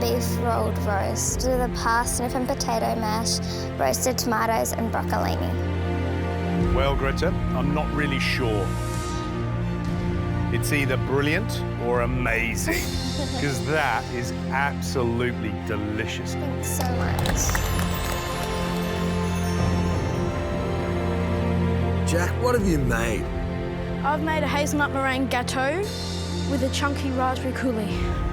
beef rolled roast with a parsnip and potato mash, roasted tomatoes and broccolini. Well, Greta, I'm not really sure. It's either brilliant or amazing, because that is absolutely delicious. Thanks so much. Jack, what have you made? I've made a hazelnut meringue gâteau with a chunky raspberry coulis.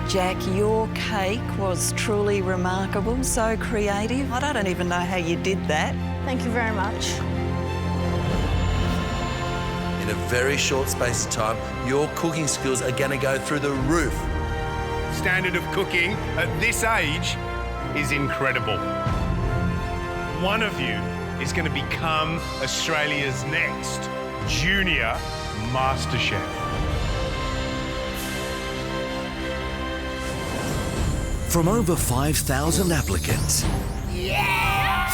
Jack, your cake was truly remarkable, so creative. I don't even know how you did that. Thank you very much. In a very short space of time, your cooking skills are going to go through the roof. Standard of cooking at this age is incredible. One of you is going to become Australia's next Junior MasterChef. From over 5,000 applicants,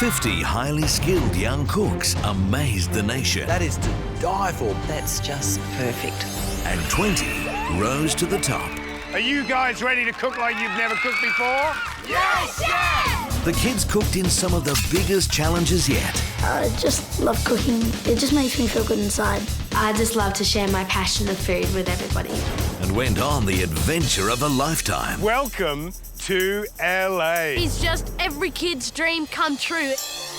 50 highly skilled young cooks amazed the nation. That is to die for. That's just perfect. And 20 rose to the top. Are you guys ready to cook like you've never cooked before? Yes, Chef! The kids cooked in some of the biggest challenges yet. I just love cooking. It just makes me feel good inside. I just love to share my passion of food with everybody. And went on the adventure of a lifetime. Welcome to LA. It's just every kid's dream come true.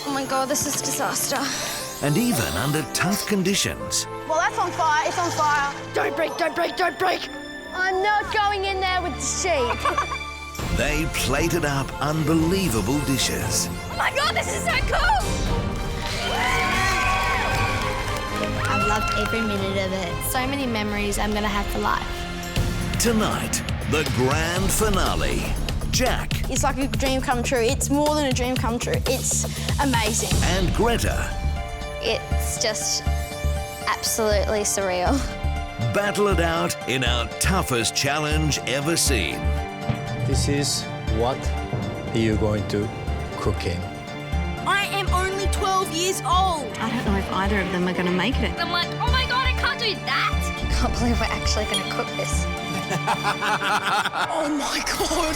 Oh my God, this is disaster. And even under tough conditions. Well, that's on fire. It's on fire. Don't break, don't break, don't break. I'm not going in there with the sheep. They plated up unbelievable dishes. Oh my God, this is so cool! I've loved every minute of it. So many memories I'm gonna have for life. Tonight, the grand finale. Jack It's like a dream come true. It's more than a dream come true. It's amazing. and Greta It's just absolutely surreal. battle it out in our toughest challenge ever seen. This is what you're going to cook in. I am only 12 years old. I don't know if either of them are gonna make it. I'm like, oh my God, I can't do that! I can't believe we're actually going to cook this. Oh my God.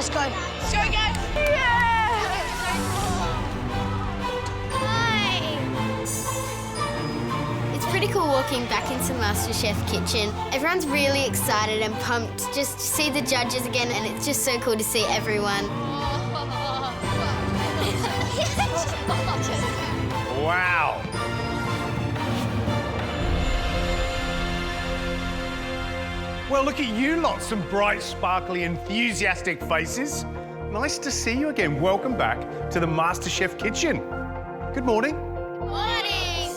Let's go. Let's go, guys. Yeah! Hi! It's pretty cool walking back into MasterChef kitchen. Everyone's really excited and pumped just to see the judges again, and it's just so cool to see everyone. Wow. Well, look at you lot, some bright, sparkly, enthusiastic faces. Nice to see you again. Welcome back to the MasterChef kitchen. Good morning. Morning!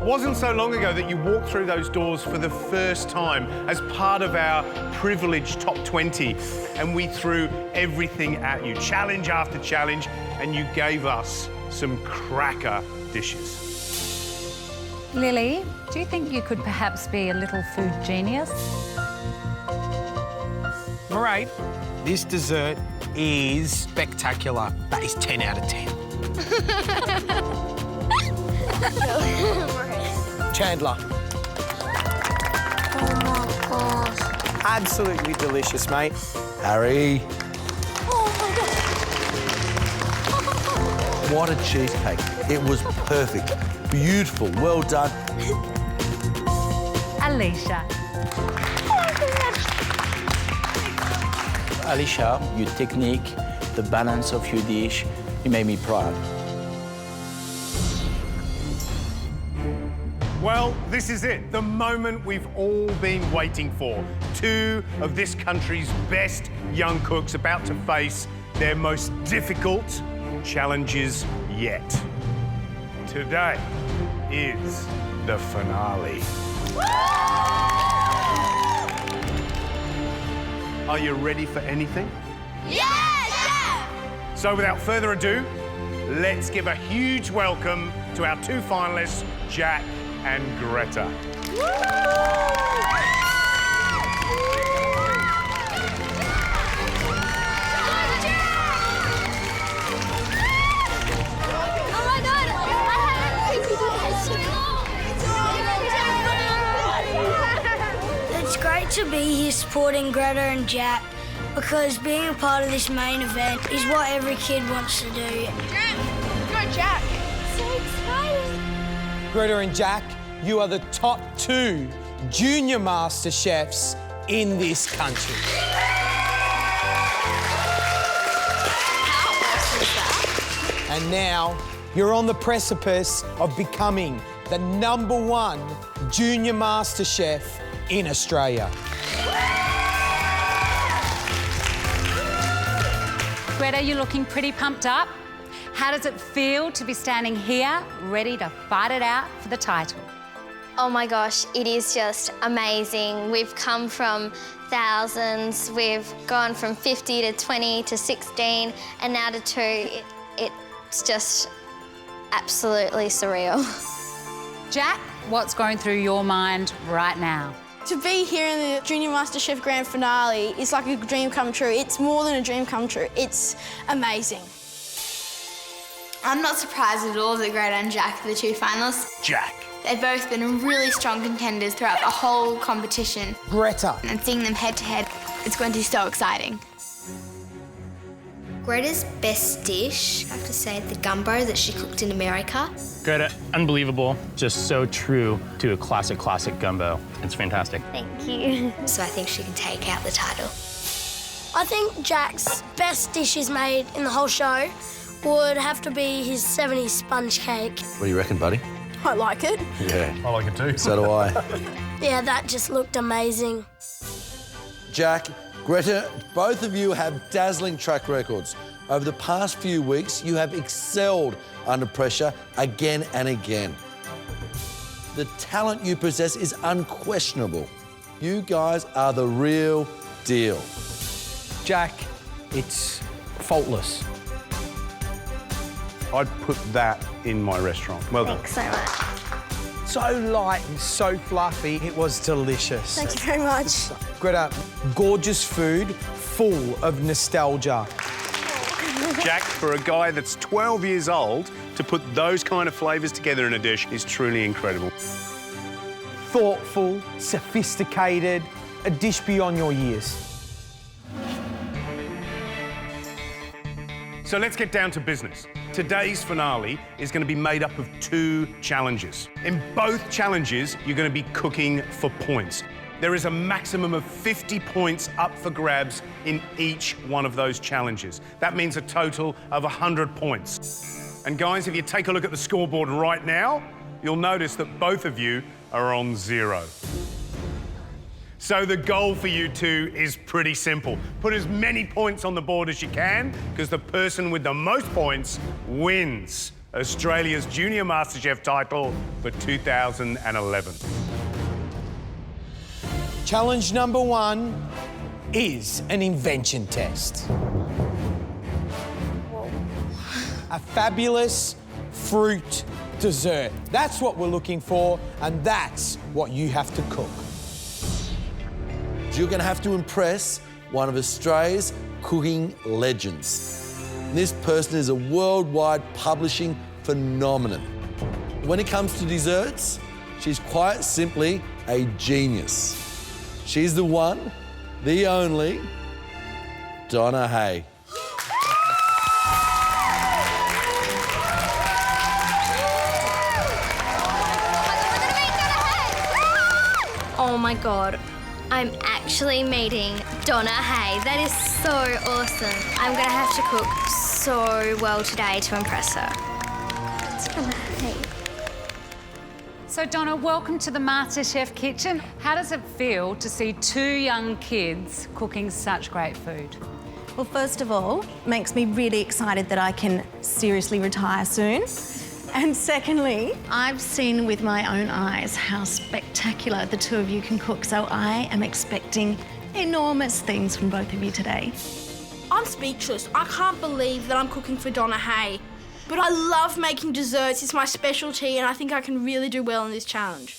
Wasn't so long ago that you walked through those doors for the first time as part of our privileged top 20, and we threw everything at you, challenge after challenge, and you gave us some cracker dishes. Lily, do you think you could perhaps be a little food genius? All right, this dessert is spectacular. That is 10 out of 10. Chandler. Oh my gosh. Absolutely delicious, mate. Harry, Oh my God. what a cheesecake. It was perfect. Beautiful. Well done. Alicia. Alicia, your technique, the balance of your dish, you made me proud. Well, this is it, the moment we've all been waiting for. Two of this country's best young cooks about to face their most difficult challenges yet. Today is the finale. Are you ready for anything? Yes! So without further ado, let's give a huge welcome to our two finalists, Jack and Greta. It's great to be here supporting Greta and Jack because being a part of this main event is what every kid wants to do. Go, Jack. So excited. Greta and Jack, you are the top 2 Junior MasterChefs in this country. And now you're on the precipice of becoming the #1 Junior MasterChef in Australia. Greta, you're looking pretty pumped up. How does it feel to be standing here, ready to fight it out for the title? Oh my gosh, it is just amazing. We've come from thousands, we've gone from 50 to 20 to 16, and now to 2. It's just absolutely surreal. Jack, what's going through your mind right now? To be here in the Junior MasterChef Grand Finale is like a dream come true. It's more than a dream come true. It's amazing. I'm not surprised at all that Greta and Jack are the two finalists. Jack. They've both been really strong contenders throughout the whole competition. Greta. And seeing them head to head, it's going to be so exciting. Greta's best dish, I have to say, the gumbo that she cooked in America. Greta, unbelievable. Just so true to a classic gumbo. It's fantastic. Thank you. So I think she can take out the title. I think Jack's best dishes made in the whole show would have to be his 70s sponge cake. What do you reckon, buddy? I like it. Yeah. I like it too. So do I. Yeah, that just looked amazing. Jack, Greta, both of you have dazzling track records. Over the past few weeks, you have excelled under pressure again and again. The talent you possess is unquestionable. You guys are the real deal. Jack, it's faultless. I'd put that in my restaurant. Well done. Thanks so much. So light and so fluffy, it was delicious. Thank you very much. Greta, gorgeous food, full of nostalgia. Jack, for a guy that's 12 years old, to put those kind of flavours together in a dish is truly incredible. Thoughtful, sophisticated, a dish beyond your years. So let's get down to business. Today's finale is going to be made up of 2 challenges. In both challenges, you're going to be cooking for points. There is a maximum of 50 points up for grabs in each one of those challenges. That means a total of 100 points. And guys, if you take a look at the scoreboard right now, you'll notice that both of you are on 0. So the goal for you two is pretty simple. Put as many points on the board as you can, because the person with the most points wins Australia's Junior MasterChef title for 2011. Challenge number 1 is an invention test. A fabulous fruit dessert. That's what we're looking for, and that's what you have to cook. You're going to have to impress one of Australia's cooking legends. This person is a worldwide publishing phenomenon. When it comes to desserts, she's quite simply a genius. She's the one, the only, Donna Hay. Oh my God. I'm actually meeting Donna Hay. That is so awesome. I'm gonna have to cook so well today to impress her. It's Donna Hay. So Donna, welcome to the MasterChef kitchen. How does it feel to see 2 young kids cooking such great food? Well, first of all, it makes me really excited that I can seriously retire soon. And secondly, I've seen with my own eyes how spectacular the 2 of you can cook, so I am expecting enormous things from both of you today. I'm speechless. I can't believe that I'm cooking for Donna Hay. But I love making desserts. It's my specialty, and I think I can really do well in this challenge.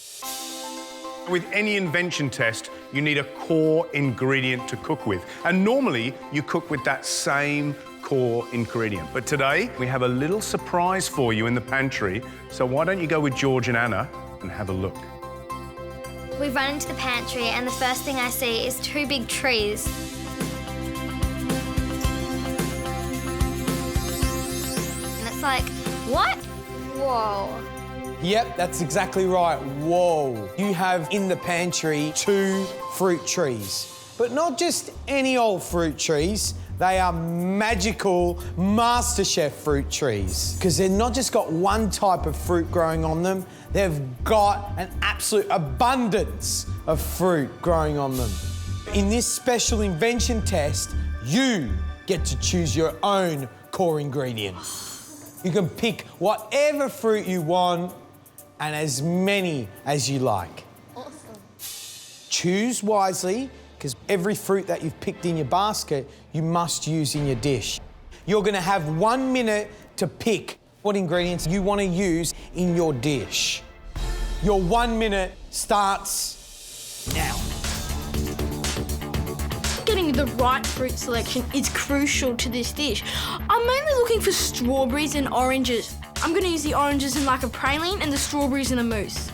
With any invention test, you need a core ingredient to cook with. And normally, you cook with that same core ingredient. But today, we have a little surprise for you in the pantry. So why don't you go with George and Anna and have a look? We run into the pantry and the first thing I see is 2 big trees. And it's like, what? Whoa. Yep, that's exactly right. Whoa. You have in the pantry 2 fruit trees. But not just any old fruit trees. They are magical MasterChef fruit trees. Because they've not just got one type of fruit growing on them, they've got an absolute abundance of fruit growing on them. In this special invention test, you get to choose your own core ingredient. You can pick whatever fruit you want and as many as you like. Awesome. Choose wisely, because every fruit that you've picked in your basket, you must use in your dish. You're gonna have 1 minute to pick what ingredients you wanna use in your dish. Your 1 minute starts now. Getting the right fruit selection is crucial to this dish. I'm mainly looking for strawberries and oranges. I'm gonna use the oranges in like a praline and the strawberries in a mousse.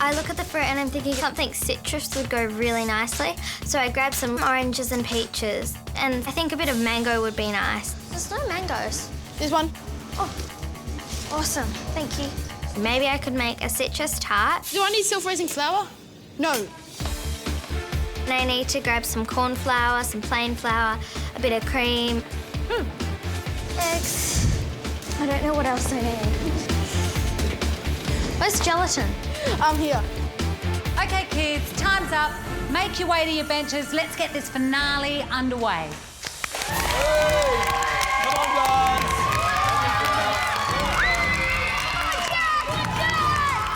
I look at the fruit and I'm thinking something citrus would go really nicely. So I grabbed some oranges and peaches, and I think a bit of mango would be nice. There's no mangoes. There's one. Oh, awesome, thank you. Maybe I could make a citrus tart. Do I need self-raising flour? No. And I need to grab some corn flour, some plain flour, a bit of cream, eggs. I don't know what else I need. Where's gelatin? I'm here. Okay, kids, time's up. Make your way to your benches. Let's get this finale underway. Come on, guys.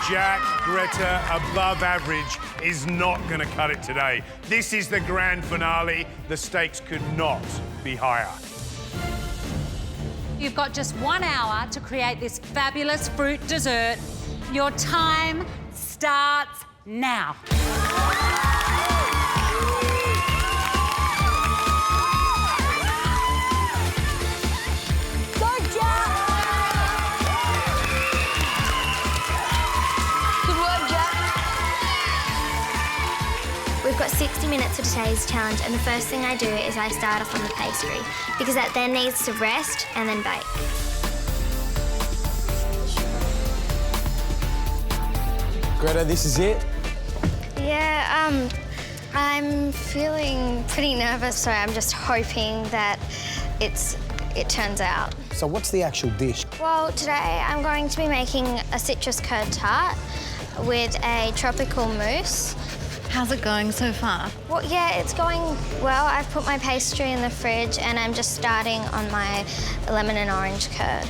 Jack, Greta, above average is not going to cut it today. This is the grand finale. The stakes could not be higher. You've got just 1 hour to create this fabulous fruit dessert. Your time starts now. Go, Jack! Good work, Jack. We've got 60 minutes for today's challenge, and the first thing I do is I start off on the pastry, because that then needs to rest and then bake. Greta, this is it? Yeah, I'm feeling pretty nervous, so I'm just hoping that it turns out. So what's the actual dish? Well, today I'm going to be making a citrus curd tart with a tropical mousse. How's it going so far? Well, yeah, it's going well. I've put my pastry in the fridge and I'm just starting on my lemon and orange curd.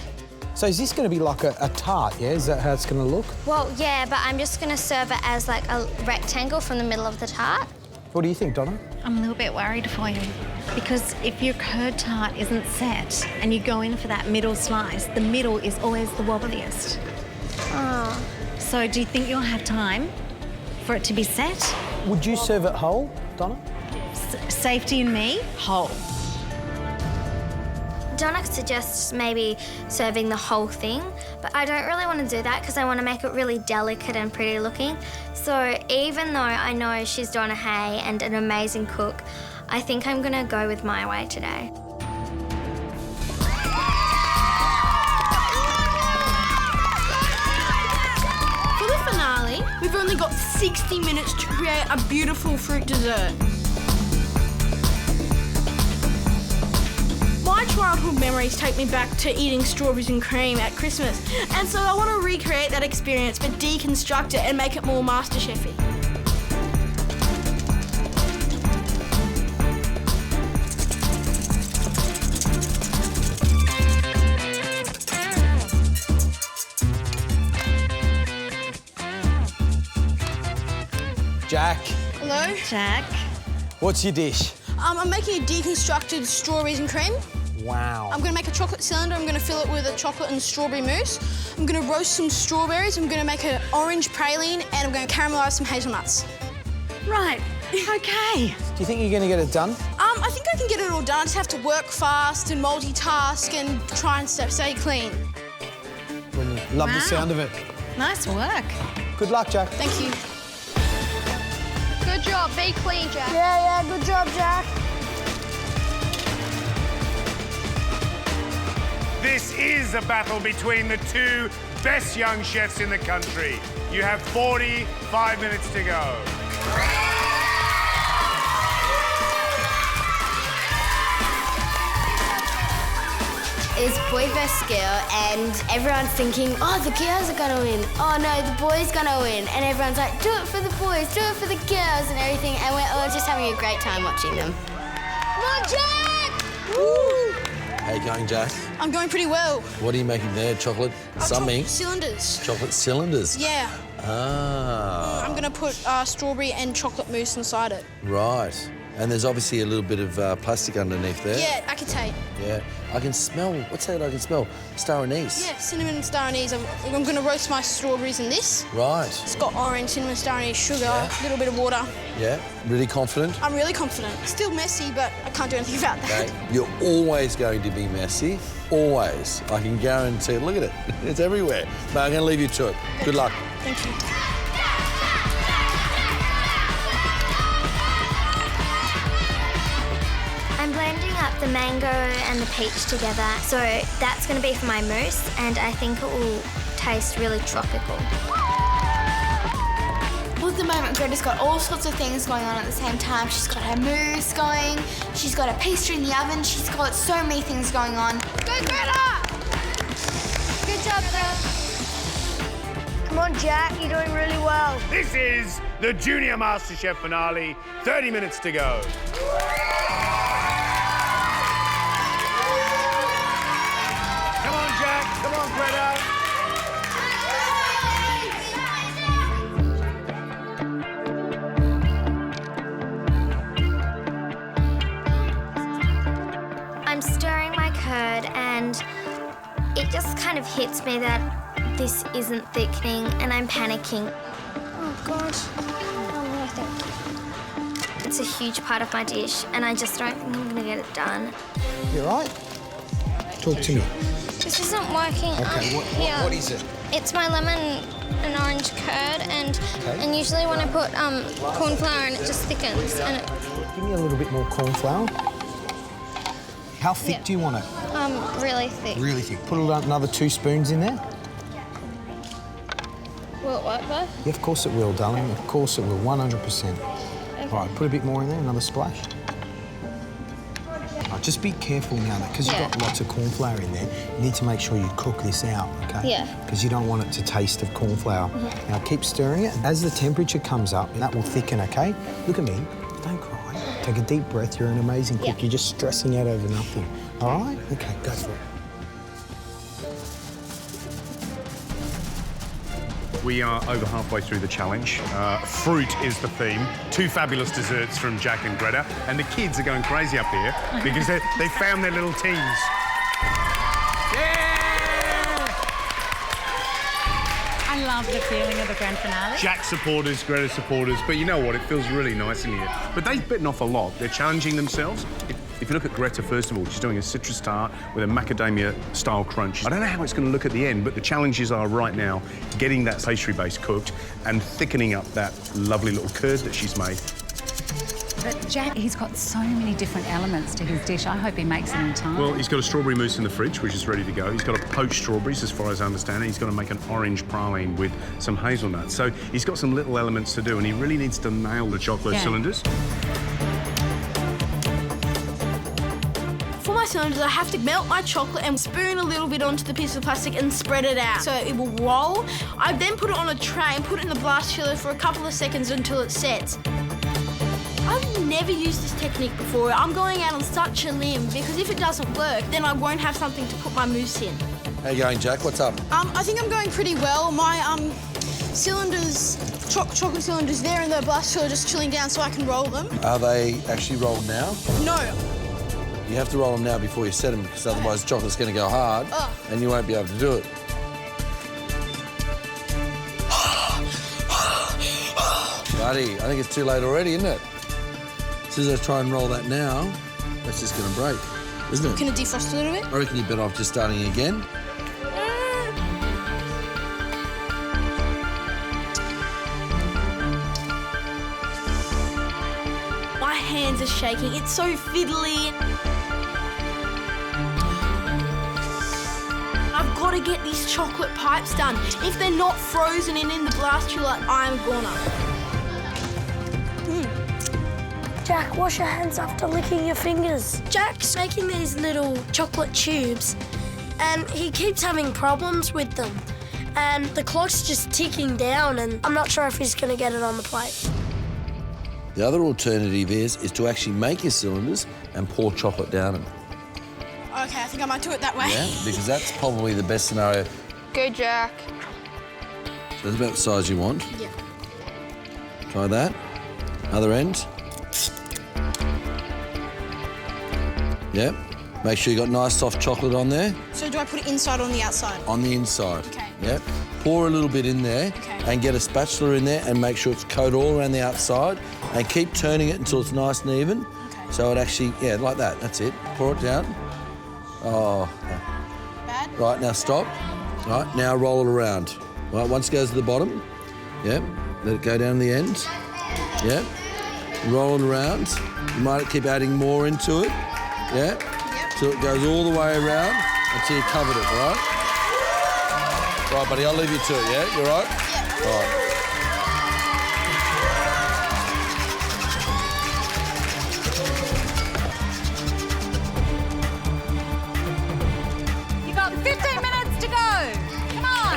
So is this going to be like a tart, yeah? Is that how it's going to look? Well, yeah, but I'm just going to serve it as like a rectangle from the middle of the tart. What do you think, Donna? I'm a little bit worried for you, because if your curd tart isn't set and you go in for that middle slice, the middle is always the wobbliest. Oh. So do you think you'll have time for it to be set? Would you serve it whole, Donna? Safety and me, whole. Donna suggests maybe serving the whole thing, but I don't really want to do that because I want to make it really delicate and pretty looking. So even though I know she's Donna Hay and an amazing cook, I think I'm going to go with my way today. For the finale, we've only got 60 minutes to create a beautiful fruit dessert. My childhood memories take me back to eating strawberries and cream at Christmas, and so I want to recreate that experience but deconstruct it and make it more MasterChef-y. Jack. Hello? Jack. What's your dish? I'm making a deconstructed strawberries and cream. Wow. I'm going to make a chocolate cylinder. I'm going to fill it with a chocolate and strawberry mousse. I'm going to roast some strawberries. I'm going to make an orange praline, and I'm going to caramelise some hazelnuts. Right, okay. Do you think you're going to get it done? I think I can get it all done. I just have to work fast and multitask and try and stay clean. Love the sound of it. Nice work. Good luck, Jack. Thank you. Good job. Be clean, Jack. Yeah, good job, Jack. This is a battle between the two best young chefs in the country. You have 45 minutes to go. It's boy versus girl, and everyone's thinking, oh, the girls are gonna win. Oh no, the boys gonna win. And everyone's like, do it for the boys, do it for the girls, and everything. And we're all just having a great time watching them. Come on, Jack! Woo! How you going, Jack? I'm going pretty well. What are you making there? Chocolate something? Chocolate cylinders. Chocolate cylinders? Yeah. Ah. I'm gonna put strawberry and chocolate mousse inside it. Right. And there's obviously a little bit of plastic underneath there. Yeah, acetate. Yeah. I can smell, what's that I can smell? Star anise. Yeah, cinnamon and star anise. I'm going to roast my strawberries in this. Right. It's got orange, cinnamon, star anise, sugar, a little bit of water. Yeah. Really confident? I'm really confident. Still messy, but I can't do anything about that. Okay. You're always going to be messy. Always. I can guarantee it. Look at it. It's everywhere. But I'm going to leave you to it. Good luck. Thank you. I'm blending up the mango and the peach together, so that's going to be for my mousse, and I think it will taste really tropical. Well, at the moment, Greta's got all sorts of things going on at the same time. She's got her mousse going, she's got a pastry in the oven, she's got so many things going on. Go, Greta! Good job, Greta. Come on, Jack, you're doing really well. This is the Junior MasterChef finale. 30 minutes to go. Come on, Jack. Come on, Greta. I'm stirring my curd, and it just kind of hits me that this isn't thickening, and I'm panicking. Oh, God. Oh, no, thank you. It's a huge part of my dish, and I just don't think I'm going to get it done. You all right? Talk to me. This isn't working. Okay, what is it? It's my lemon and orange curd, and usually when I put corn flour in, it just thickens. And it... Give me a little bit more corn flour. How thick do you want it? Really thick. Really thick. Put another 2 spoons in there. Will it work though? Yeah, of course it will, darling. Of course it will, 100%. Okay. All right, put a bit more in there, another splash. Right, just be careful now, because you've got lots of corn flour in there. You need to make sure you cook this out, okay? Yeah. Because you don't want it to taste of corn flour. Now keep stirring it. As the temperature comes up, that will thicken, okay? Look at me. Don't cry. Take a deep breath. You're an amazing cook. Yeah. You're just stressing out over nothing. All right? Okay, go for it. We are over halfway through the challenge. Fruit is the theme. 2 fabulous desserts from Jack and Greta. And the kids are going crazy up here because they found their little teams. I love the feeling of the grand finale. Jack supporters, Greta supporters, but you know what? It feels really nice in here. But they've bitten off a lot. They're challenging themselves. If you look at Greta, first of all, she's doing a citrus tart with a macadamia-style crunch. I don't know how it's going to look at the end, but the challenges are right now getting that pastry base cooked and thickening up that lovely little curd that she's made. But Jack, he's got so many different elements to his dish. I hope he makes it in time. Well, he's got a strawberry mousse in the fridge, which is ready to go. He's got a poached strawberries, as far as I understand it. He's got to make an orange praline with some hazelnuts. So he's got some little elements to do, and he really needs to nail the chocolate cylinders. For my cylinders, I have to melt my chocolate and spoon a little bit onto the piece of plastic and spread it out so it will roll. I then put it on a tray and put it in the blast chiller for a couple of seconds until it sets. I've never used this technique before. I'm going out on such a limb because if it doesn't work, then I won't have something to put my mousse in. How you going, Jack? What's up? I think I'm going pretty well. My cylinders, chocolate cylinders, there in the blast chiller just chilling down so I can roll them. Are they actually rolled now? No. You have to roll them now before you set them because otherwise the chocolate's going to go hard and you won't be able to do it. Buddy, I think it's too late already, isn't it? As soon as I try and roll that now, that's just going to break, isn't it? Can it defrost a little bit? I reckon you're better off just starting again. My hands are shaking. It's so fiddly. I've got to get these chocolate pipes done. If they're not frozen and in the blast chiller, I'm gonna. Jack, wash your hands after licking your fingers. Jack's making these little chocolate tubes and he keeps having problems with them. And the clock's just ticking down and I'm not sure if he's going to get it on the plate. The other alternative is to actually make your cylinders and pour chocolate down them. Okay, I think I might do it that way. Yeah, because that's probably the best scenario. Go, Jack. So that's about the size you want. Yeah. Try that. Other end. Yep. Make sure you got nice soft chocolate on there. So do I put it inside or on the outside? On the inside. Okay. Yep. Pour a little bit in there and get a spatula in there and make sure it's coated all around the outside and keep turning it until it's nice and even. Okay. So it actually, yeah, like that. That's it. Pour it down. Oh. Bad? Right, now stop. Right, now roll it around. Right, once it goes to the bottom. Yep. Let it go down the end. Yep. Roll it around. You might keep adding more into it. Yeah? Yep. So it goes all the way around until you covered it, right? Right, buddy, I'll leave you to it, yeah? You all right? Yep. All right. You got 15 minutes to go. Come on.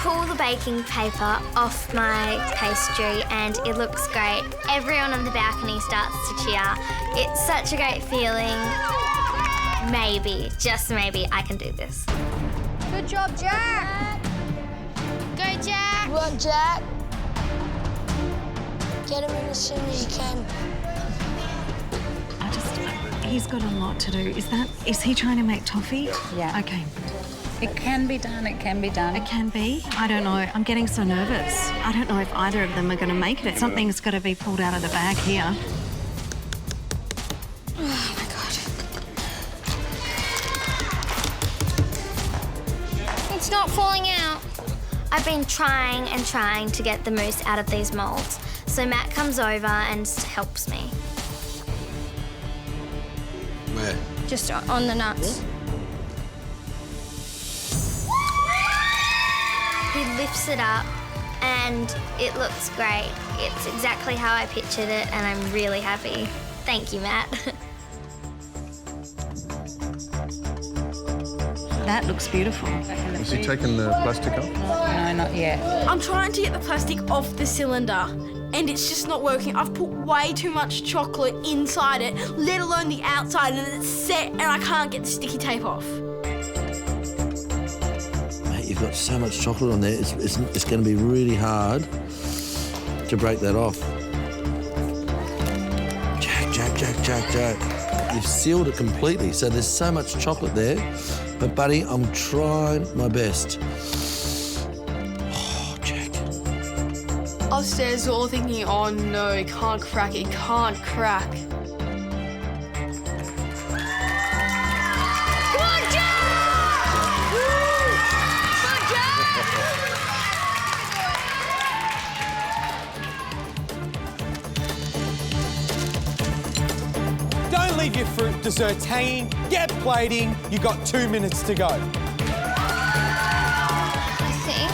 Pull the baking paper off my pastry and it looks great. Everyone on the balcony starts to cheer. It's such a great feeling. Maybe, just maybe, I can do this. Good job, Jack. Go, Jack. Work, Jack. Get him in as soon as you can. He's got a lot to do. Is he trying to make toffee? Yeah. Okay. It can be done, it can be done. It can be. I don't know. I'm getting so nervous. I don't know if either of them are going to make it. Something's got to be pulled out of the bag here. Oh, my God. It's not falling out. I've been trying and trying to get the mousse out of these moulds. So Matt comes over and helps me. Where? Just on the nuts. He lifts it up and it looks great. It's exactly how I pictured it and I'm really happy. Thank you, Matt. That looks beautiful. Has he taken the plastic off? No, not yet. I'm trying to get the plastic off the cylinder and it's just not working. I've put way too much chocolate inside it, let alone the outside, and it's set and I can't get the sticky tape off. You've got so much chocolate on there, it's going to be really hard to break that off. Jack. You've sealed it completely, so there's so much chocolate there. But, buddy, I'm trying my best. Oh, Jack. Upstairs, we're all thinking, oh no, it can't crack. your fruit desserts hanging, get plating. You got 2 minutes to go. I think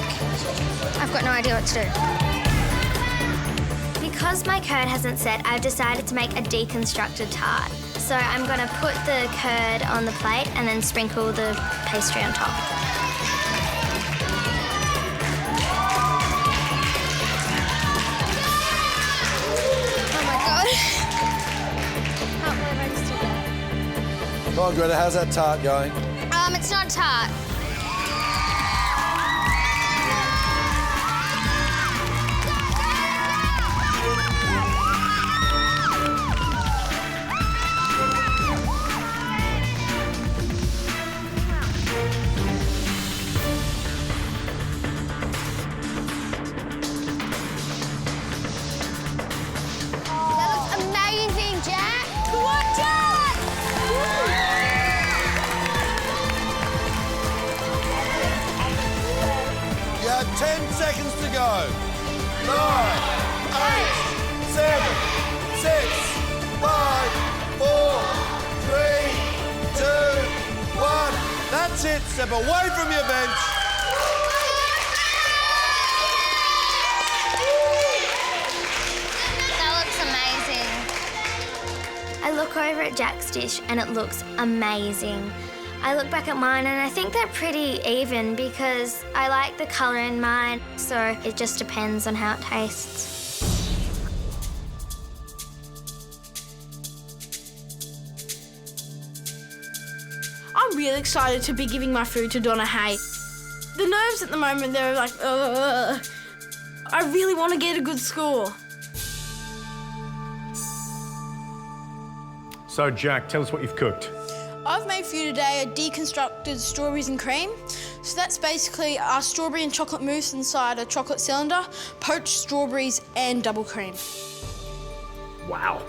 I've got no idea what to do. Because my curd hasn't set, I've decided to make a deconstructed tart. So I'm going to put the curd on the plate and then sprinkle the pastry on top. Oh my God. Can't believe I just did that. Come on, Greta, how's that tart going? It's not a tart. That looks amazing, Jack. Come on, Jack! You have 10 seconds to go. 9, 8, 7, 6, 5, 4, 3, 2, 1. That's it. Step away from your bench. That looks amazing. I look over at Jack's dish and it looks amazing. I look back at mine and I think they're pretty even because I like the colour in mine, so it just depends on how it tastes. I'm really excited to be giving my food to Donna Hay. The nerves at the moment, they're like, ugh. I really want to get a good score. So, Jack, tell us what you've cooked. I've made for you today a deconstructed strawberries and cream. So that's basically our strawberry and chocolate mousse inside a chocolate cylinder, poached strawberries and double cream. Wow.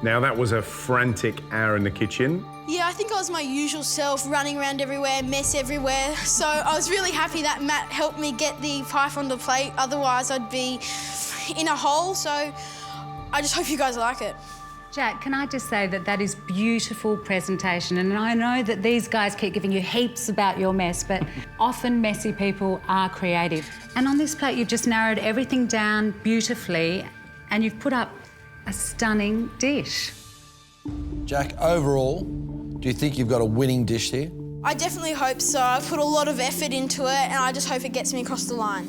Now, that was a frantic hour in the kitchen. Yeah, I think I was my usual self, running around everywhere, mess everywhere. So I was really happy that Matt helped me get the pie on the plate. Otherwise, I'd be in a hole. So I just hope you guys like it. Jack, can I just say that that is beautiful presentation, and I know that these guys keep giving you heaps about your mess, but often messy people are creative. And on this plate, you've just narrowed everything down beautifully and you've put up a stunning dish. Jack, overall, do you think you've got a winning dish here? I definitely hope so. I've put a lot of effort into it and I just hope it gets me across the line.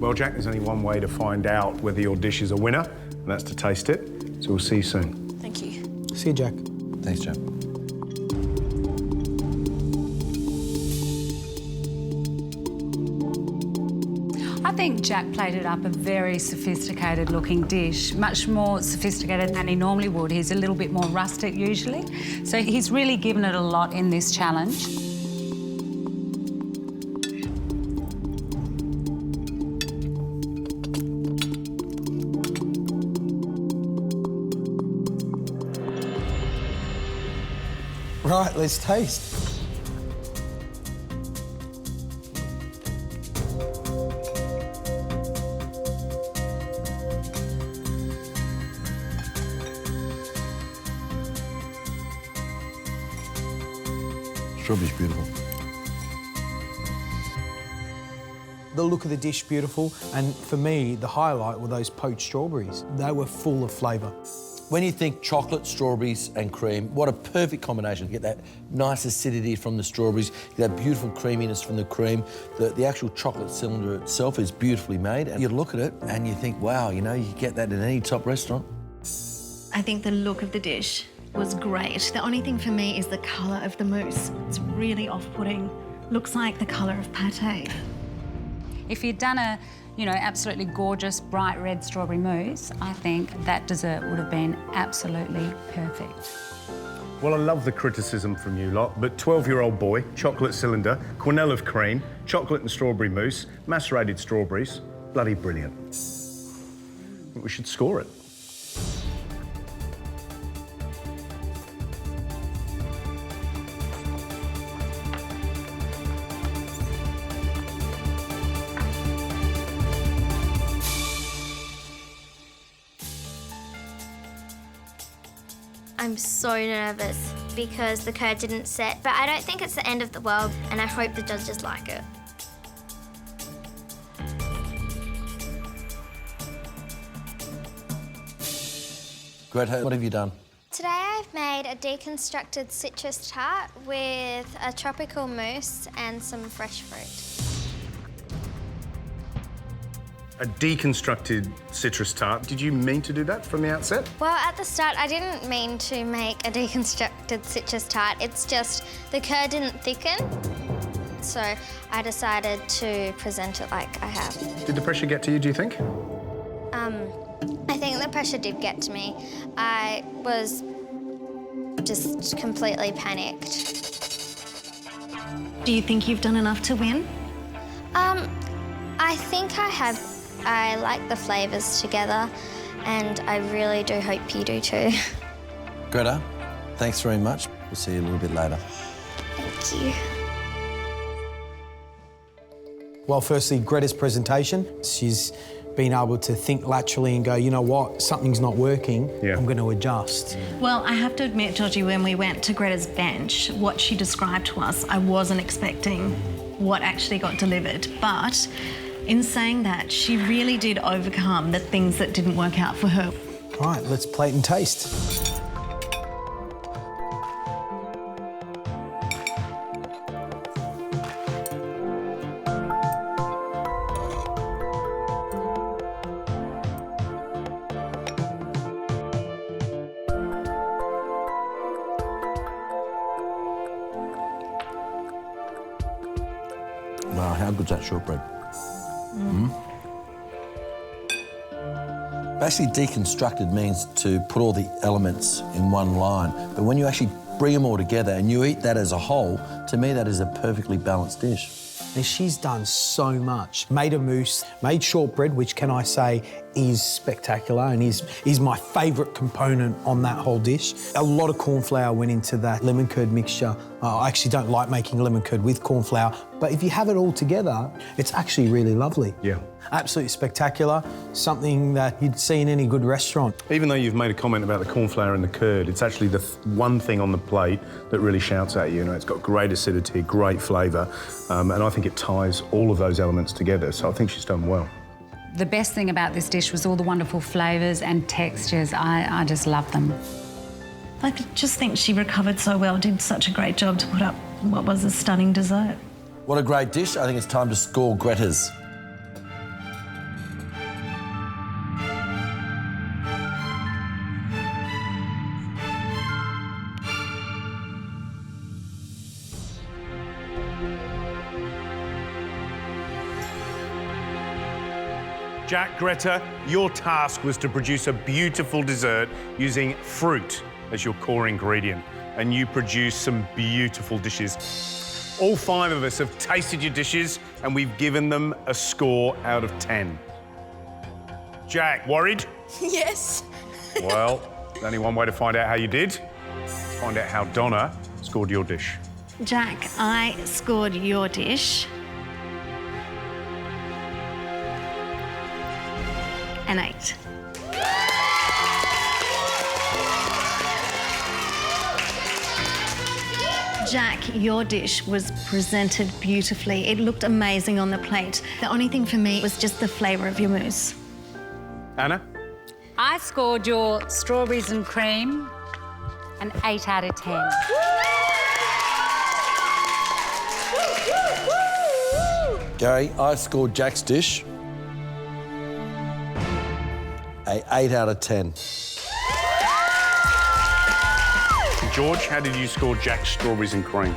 Well, Jack, there's only one way to find out whether your dish is a winner, and that's to taste it. So we'll see you soon. Thank you. See you, Jack. Thanks, Jack. I think Jack plated up a very sophisticated looking dish, much more sophisticated than he normally would. He's a little bit more rustic usually. So he's really given it a lot in this challenge. Right, let's taste. Strawberry's beautiful. The look of the dish, beautiful, and for me, the highlight were those poached strawberries. They were full of flavour. When you think chocolate, strawberries and cream, what a perfect combination. You get that nice acidity from the strawberries, you get that beautiful creaminess from the cream. The actual chocolate cylinder itself is beautifully made. And you look at it and you think, wow, you know, you get that in any top restaurant. I think the look of the dish was great. The only thing for me is the colour of the mousse. It's really off-putting. Looks like the colour of pâté. If you'd done a, you know, absolutely gorgeous bright red strawberry mousse, I think that dessert would have been absolutely perfect. Well, I love the criticism from you lot, but 12-year-old boy, chocolate cylinder, quenelle of cream, chocolate and strawberry mousse, macerated strawberries, bloody brilliant. I think we should score it. I'm so nervous because the curd didn't set, but I don't think it's the end of the world, and I hope the judges like it. Greta, what have you done? Today I've made a deconstructed citrus tart with a tropical mousse and some fresh fruit. A deconstructed citrus tart. Did you mean to do that from the outset? Well, at the start, I didn't mean to make a deconstructed citrus tart. It's just the curd didn't thicken, so I decided to present it like I have. Did the pressure get to you, do you think? I think the pressure did get to me. I was just completely panicked. Do you think you've done enough to win? I think I have. I like the flavours together, and I really do hope you do too. Greta, thanks very much. We'll see you a little bit later. Thank you. Well, firstly, Greta's presentation. She's been able to think laterally and go, you know what, something's not working, I'm going to adjust. Well, I have to admit, Georgie, when we went to Greta's bench, what she described to us, I wasn't expecting what actually got delivered. But in saying that, she really did overcome the things that didn't work out for her. All right, let's plate and taste. Wow, how good's that shortbread? Basically, deconstructed means to put all the elements in one line. But when you actually bring them all together and you eat that as a whole, to me, that is a perfectly balanced dish. And she's done so much. Made a mousse, made shortbread, which can I say is spectacular and is my favourite component on that whole dish. A lot of corn flour went into that lemon curd mixture. I actually don't like making lemon curd with corn flour, but if you have it all together, it's actually really lovely. Yeah. Absolutely spectacular, something that you'd see in any good restaurant. Even though you've made a comment about the corn flour and the curd, it's actually the one thing on the plate that really shouts at you. You know, it's got great acidity, great flavour, and I think it ties all of those elements together, so I think she's done well. The best thing about this dish was all the wonderful flavours and textures. I just love them. I just think she recovered so well, did such a great job to put up what was a stunning dessert. What a great dish. I think it's time to score Greta's. Jack, Greta, your task was to produce a beautiful dessert using fruit as your core ingredient, and you produced some beautiful dishes. All 5 of us have tasted your dishes, and we've given them a score out of 10. Jack, worried? Yes. Well, there's only one way to find out how you did. Find out how Donna scored your dish. Jack, I scored your dish an 8. Jack, your dish was presented beautifully. It looked amazing on the plate. The only thing for me was just the flavour of your mousse. Anna? I scored your strawberries and cream an 8 out of 10. Gary, I scored Jack's dish a 8 out of 10. George, how did you score Jack's strawberries and cream?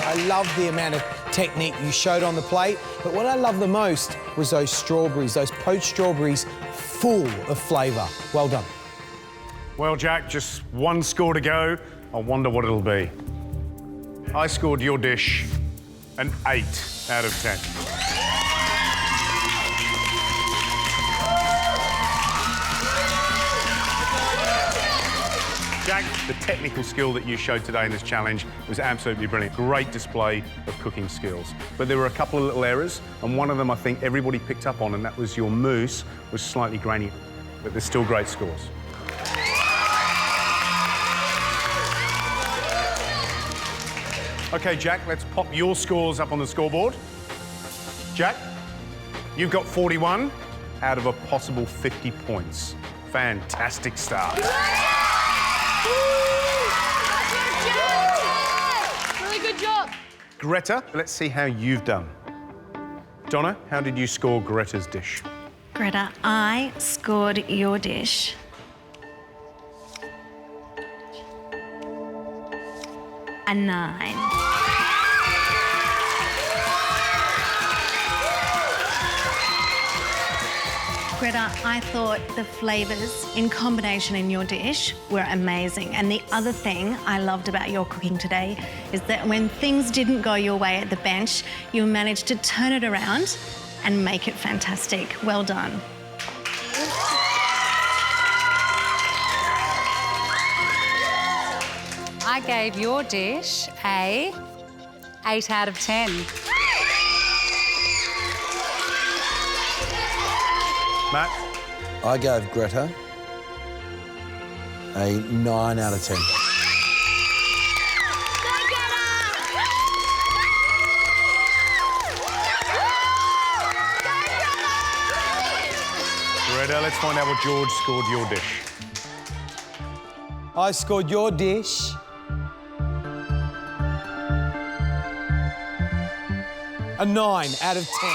I love the amount of technique you showed on the plate, but what I love the most was those strawberries, those poached strawberries full of flavour. Well done. Well, Jack, just one score to go. I wonder what it'll be. I scored your dish an 8 out of 10. Jack, the technical skill that you showed today in this challenge was absolutely brilliant. Great display of cooking skills. But there were a couple of little errors, and one of them I think everybody picked up on, and that was your mousse was slightly grainy. But there's still great scores. OK, Jack, let's pop your scores up on the scoreboard. Jack, you've got 41 out of a possible 50 points. Fantastic start. Really good job. Greta, let's see how you've done. Donna, how did you score Greta's dish? Greta, I scored your dish a 9. Greta, I thought the flavours in combination in your dish were amazing. And the other thing I loved about your cooking today is that when things didn't go your way at the bench, you managed to turn it around and make it fantastic. Well done. I gave your dish a 8 out of 10. Matt? I gave Greta a 9 out of 10. Greta, let's find out what George scored your dish. I scored your dish a 9 out of 10.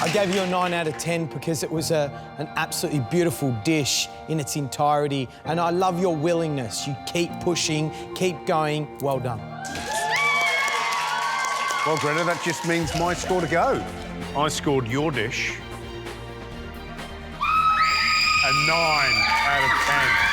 I gave you a 9 out of 10 because it was an absolutely beautiful dish in its entirety, and I love your willingness. You keep pushing, keep going. Well done. Well, Greta, that just means my score to go. I scored your dish a 9 out of 10.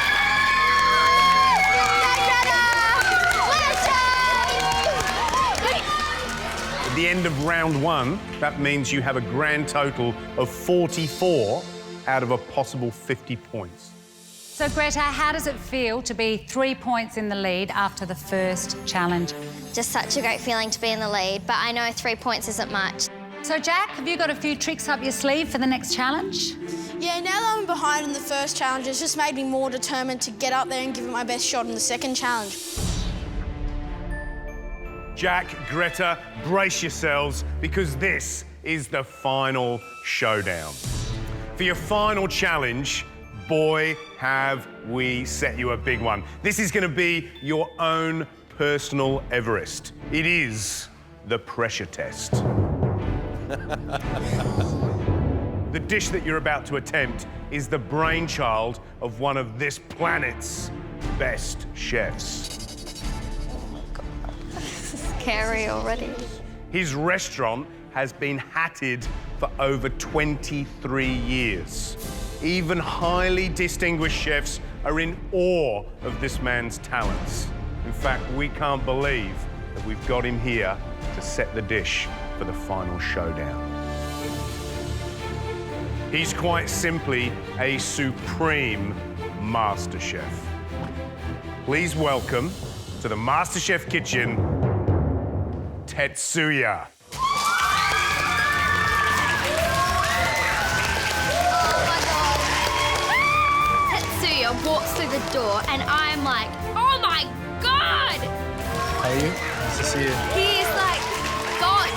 At the end of round 1, that means you have a grand total of 44 out of a possible 50 points. So, Greta, how does it feel to be 3 points in the lead after the first challenge? Just such a great feeling to be in the lead, but I know 3 points isn't much. So, Jack, have you got a few tricks up your sleeve for the next challenge? Yeah, now that I'm behind in the first challenge, it's just made me more determined to get up there and give it my best shot in the second challenge. Jack, Greta, brace yourselves because this is the final showdown. For your final challenge, boy, have we set you a big one. This is going to be your own personal Everest. It is the pressure test. The dish that you're about to attempt is the brainchild of one of this planet's best chefs. Scary already. His restaurant has been hatted for over 23 years. Even highly distinguished chefs are in awe of this man's talents. In fact, we can't believe that we've got him here to set the dish for the final showdown. He's quite simply a supreme master chef. Please welcome to the MasterChef kitchen, Tetsuya. Tetsuya walks through the door and I'm like, oh my God! How are you? Nice to see you. He is like God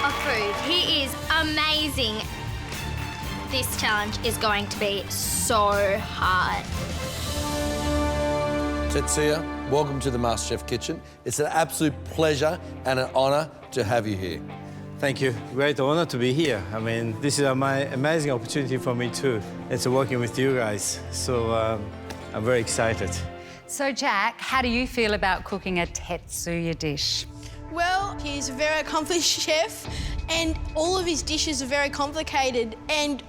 of food. He is amazing. This challenge is going to be so hard. Tetsuya, welcome to the MasterChef kitchen. It's an absolute pleasure and an honour to have you here. Thank you. Great honor to be here. I mean, this is my amazing opportunity for me too. It's working with you guys. So I'm very excited. So, Jack, how do you feel about cooking a Tetsuya dish? Well, he's a very accomplished chef and all of his dishes are very complicated, and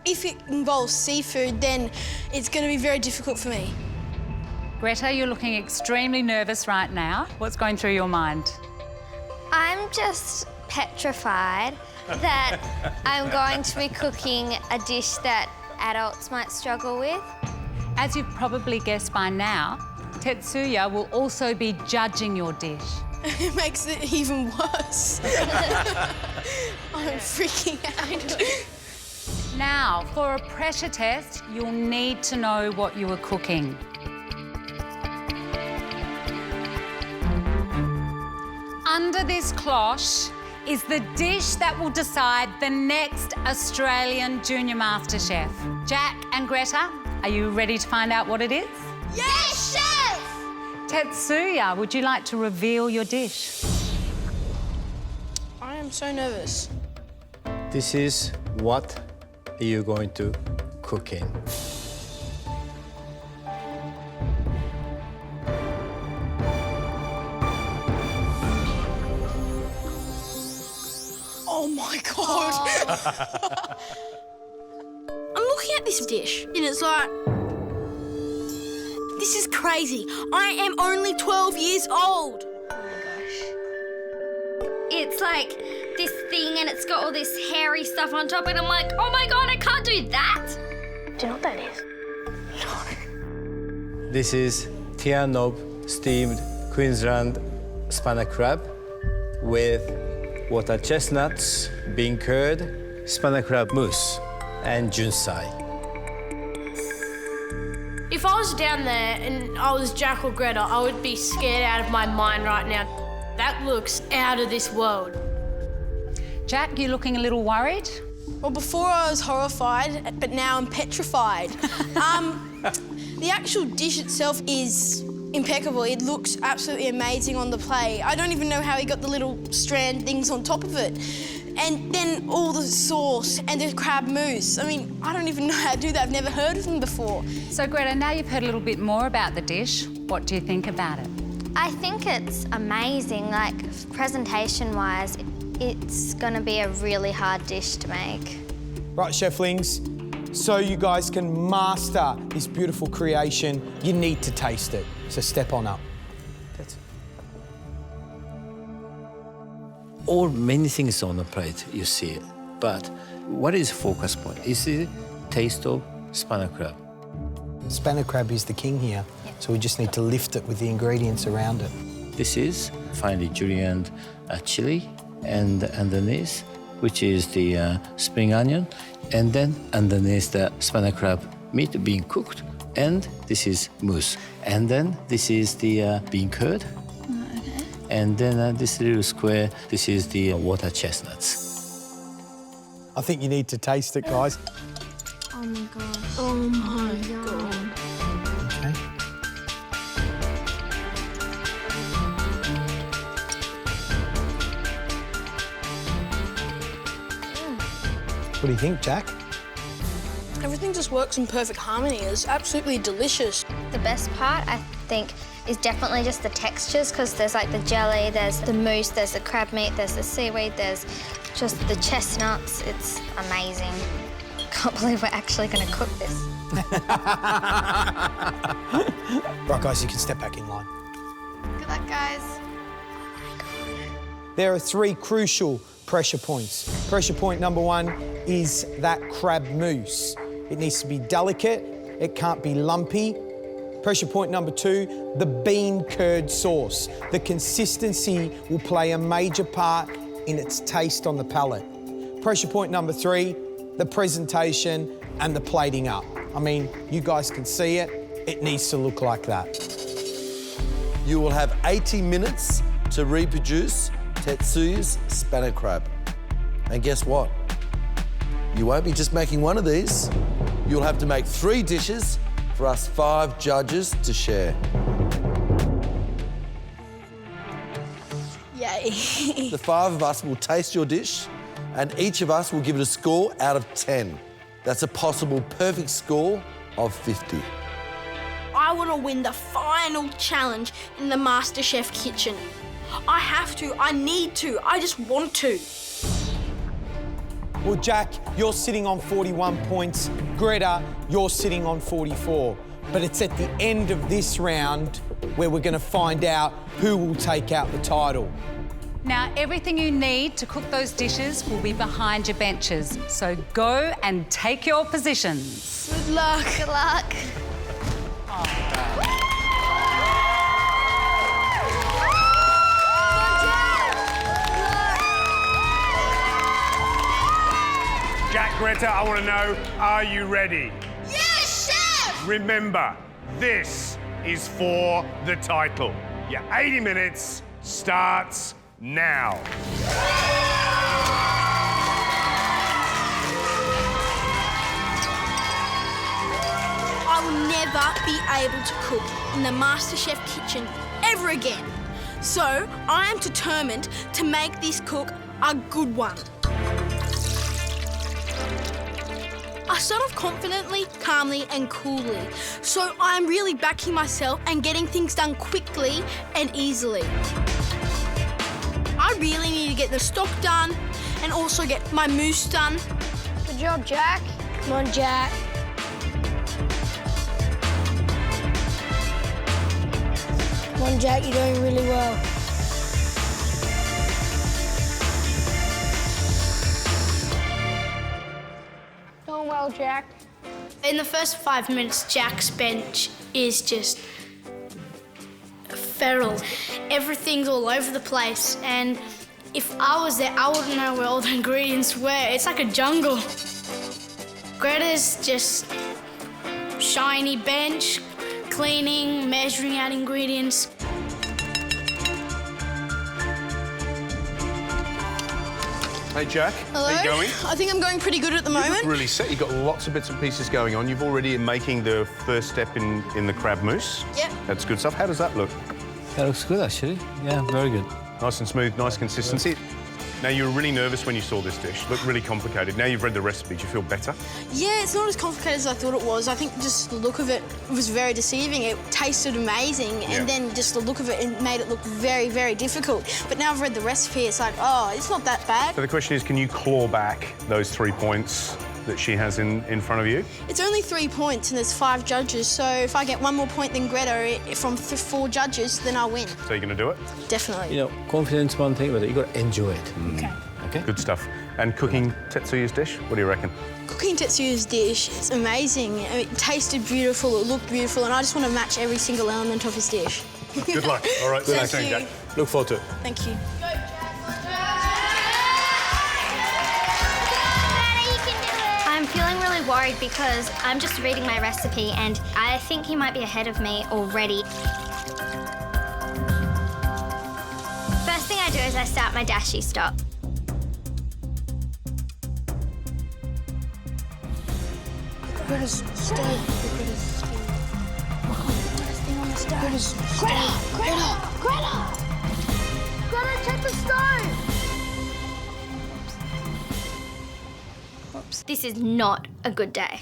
if it involves seafood, then it's going to be very difficult for me. Greta, you're looking extremely nervous right now. What's going through your mind? I'm just petrified. that I'm going to be cooking a dish that adults might struggle with. As you've probably guessed by now, Tetsuya will also be judging your dish. It makes it even worse. I'm freaking out. Now, for a pressure test, you'll need to know what you are cooking. Under this cloche is the dish that will decide the next Australian Junior MasterChef. Jack and Greta, are you ready to find out what it is? Yes, chef! Tetsuya, would you like to reveal your dish? I am so nervous. This is what are you going to cook in? Oh my God. I'm looking at this dish and it's like, this is crazy. I am only 12 years old. Oh my gosh. It's like this thing and it's got all this hairy stuff on top and I'm like, oh my God, I can't do that. Do you know what that is? This is Tianob steamed Queensland spinach crab with water chestnuts, bean curd, spinach crab mousse, and junsai. If I was down there and I was Jack or Greta, I would be scared out of my mind right now. That looks out of this world. Jack, you looking a little worried? Well, before I was horrified, but now I'm petrified. The actual dish itself is impeccable. It looks absolutely amazing on the plate. I don't even know how he got the little strand things on top of it. And then all the sauce and the crab mousse. I mean, I don't even know how to do that. I've never heard of them before. So, Greta, now you've heard a little bit more about the dish. What do you think about it? I think it's amazing, like presentation-wise, it's gonna be a really hard dish to make. Right, cheflings, so you guys can master this beautiful creation, you need to taste it. So step on up. All many things on the plate, you see it. But what is focus point? Is the taste of spinach crab. Spinach crab is the king here, so we just need to lift it with the ingredients around it. This is finely julienned chili, and underneath, which is the spring onion, and then underneath the spinach crab meat being cooked, and this is mousse. And then this is the bean curd. And then this little square, this is the water chestnuts. I think you need to taste it, guys. Oh my God. Oh my God. Okay. What do you think, Jack? Everything just works in perfect harmony. It's absolutely delicious. The best part, I think, is definitely just the textures, because there's like the jelly, there's the mousse, there's the crab meat, there's the seaweed, there's just the chestnuts. It's amazing. Can't believe we're actually going to cook this. Right, guys, you can step back in line. Good luck, guys. There are 3 crucial pressure points. Pressure point number 1 is that crab mousse. It needs to be delicate, it can't be lumpy. Pressure point number 2, the bean curd sauce. The consistency will play a major part in its taste on the palate. Pressure point number 3, the presentation and the plating up. I mean, you guys can see it. It needs to look like that. You will have 80 minutes to reproduce Tetsuya's spinach crab. And guess what? You won't be just making one of these. You'll have to make 3 dishes for us 5 judges to share. Yay. The 5 of us will taste your dish and each of us will give it a score out of 10. That's a possible perfect score of 50. I want to win the final challenge in the MasterChef kitchen. I have to, I need to, I just want to. Well, Jack, you're sitting on 41 points. Greta, you're sitting on 44. But it's at the end of this round where we're going to find out who will take out the title. Now, everything you need to cook those dishes will be behind your benches. So go and take your positions. Good luck. Good luck. Jack, Greta, I want to know, are you ready? Yes, chef! Remember, this is for the title. Your 80 minutes starts now. I will never be able to cook in the MasterChef kitchen ever again. So I am determined to make this cook a good one. I start off confidently, calmly and coolly. So I'm really backing myself and getting things done quickly and easily. I really need to get the stock done and also get my mousse done. Good job, Jack. Come on, Jack. Come on, Jack, you're doing really well. Doing well, Jack. In the first 5 minutes, Jack's bench is just feral. Everything's all over the place, and if I was there, I wouldn't know where all the ingredients were. It's like a jungle. Greta's just shiny bench, cleaning, measuring out ingredients. Hey, Jack. Hello? How you going? I think I'm going pretty good at the You moment. look really set. You've got lots of bits and pieces going on. You've already making the first step in the crab mousse. Yep. That's good stuff. How does that look? That looks good, actually. Yeah, very good. Nice and smooth, nice consistency. Now, you were really nervous when you saw this dish. Looked really complicated. Now you've read the recipe. Do you feel better? Yeah, it's not as complicated as I thought it was. I think just the look of it was very deceiving. It tasted amazing, Yeah. and then just the look of it made it look very, very difficult. But now I've read the recipe, it's like, oh, it's not that bad. So the question is, can you claw back those 3 points that she has in front of you? It's only 3 points, and there's 5 judges, so if I get 1 more point than Greta from 4 judges, then I'll win. So you're going to do it? Definitely. You know, confidence one thing, but you got to enjoy it. Okay. Okay? Good stuff. And cooking Tetsuya's dish, what do you reckon? Cooking Tetsuya's dish, it's amazing. It tasted beautiful, it looked beautiful, and I just want to match every single element of his dish. Good luck. All right, Thank thanks, you. Jack. Look forward to it. Thank you. I'm feeling really worried because I'm just reading my recipe and I think he might be ahead of me already. First thing I do is I start my dashi stock. Greta's stove. Greta's stove. Greta's thing on the stove. Greta's stove. Greta! Greta, check the stove! Oops. This is not a good day.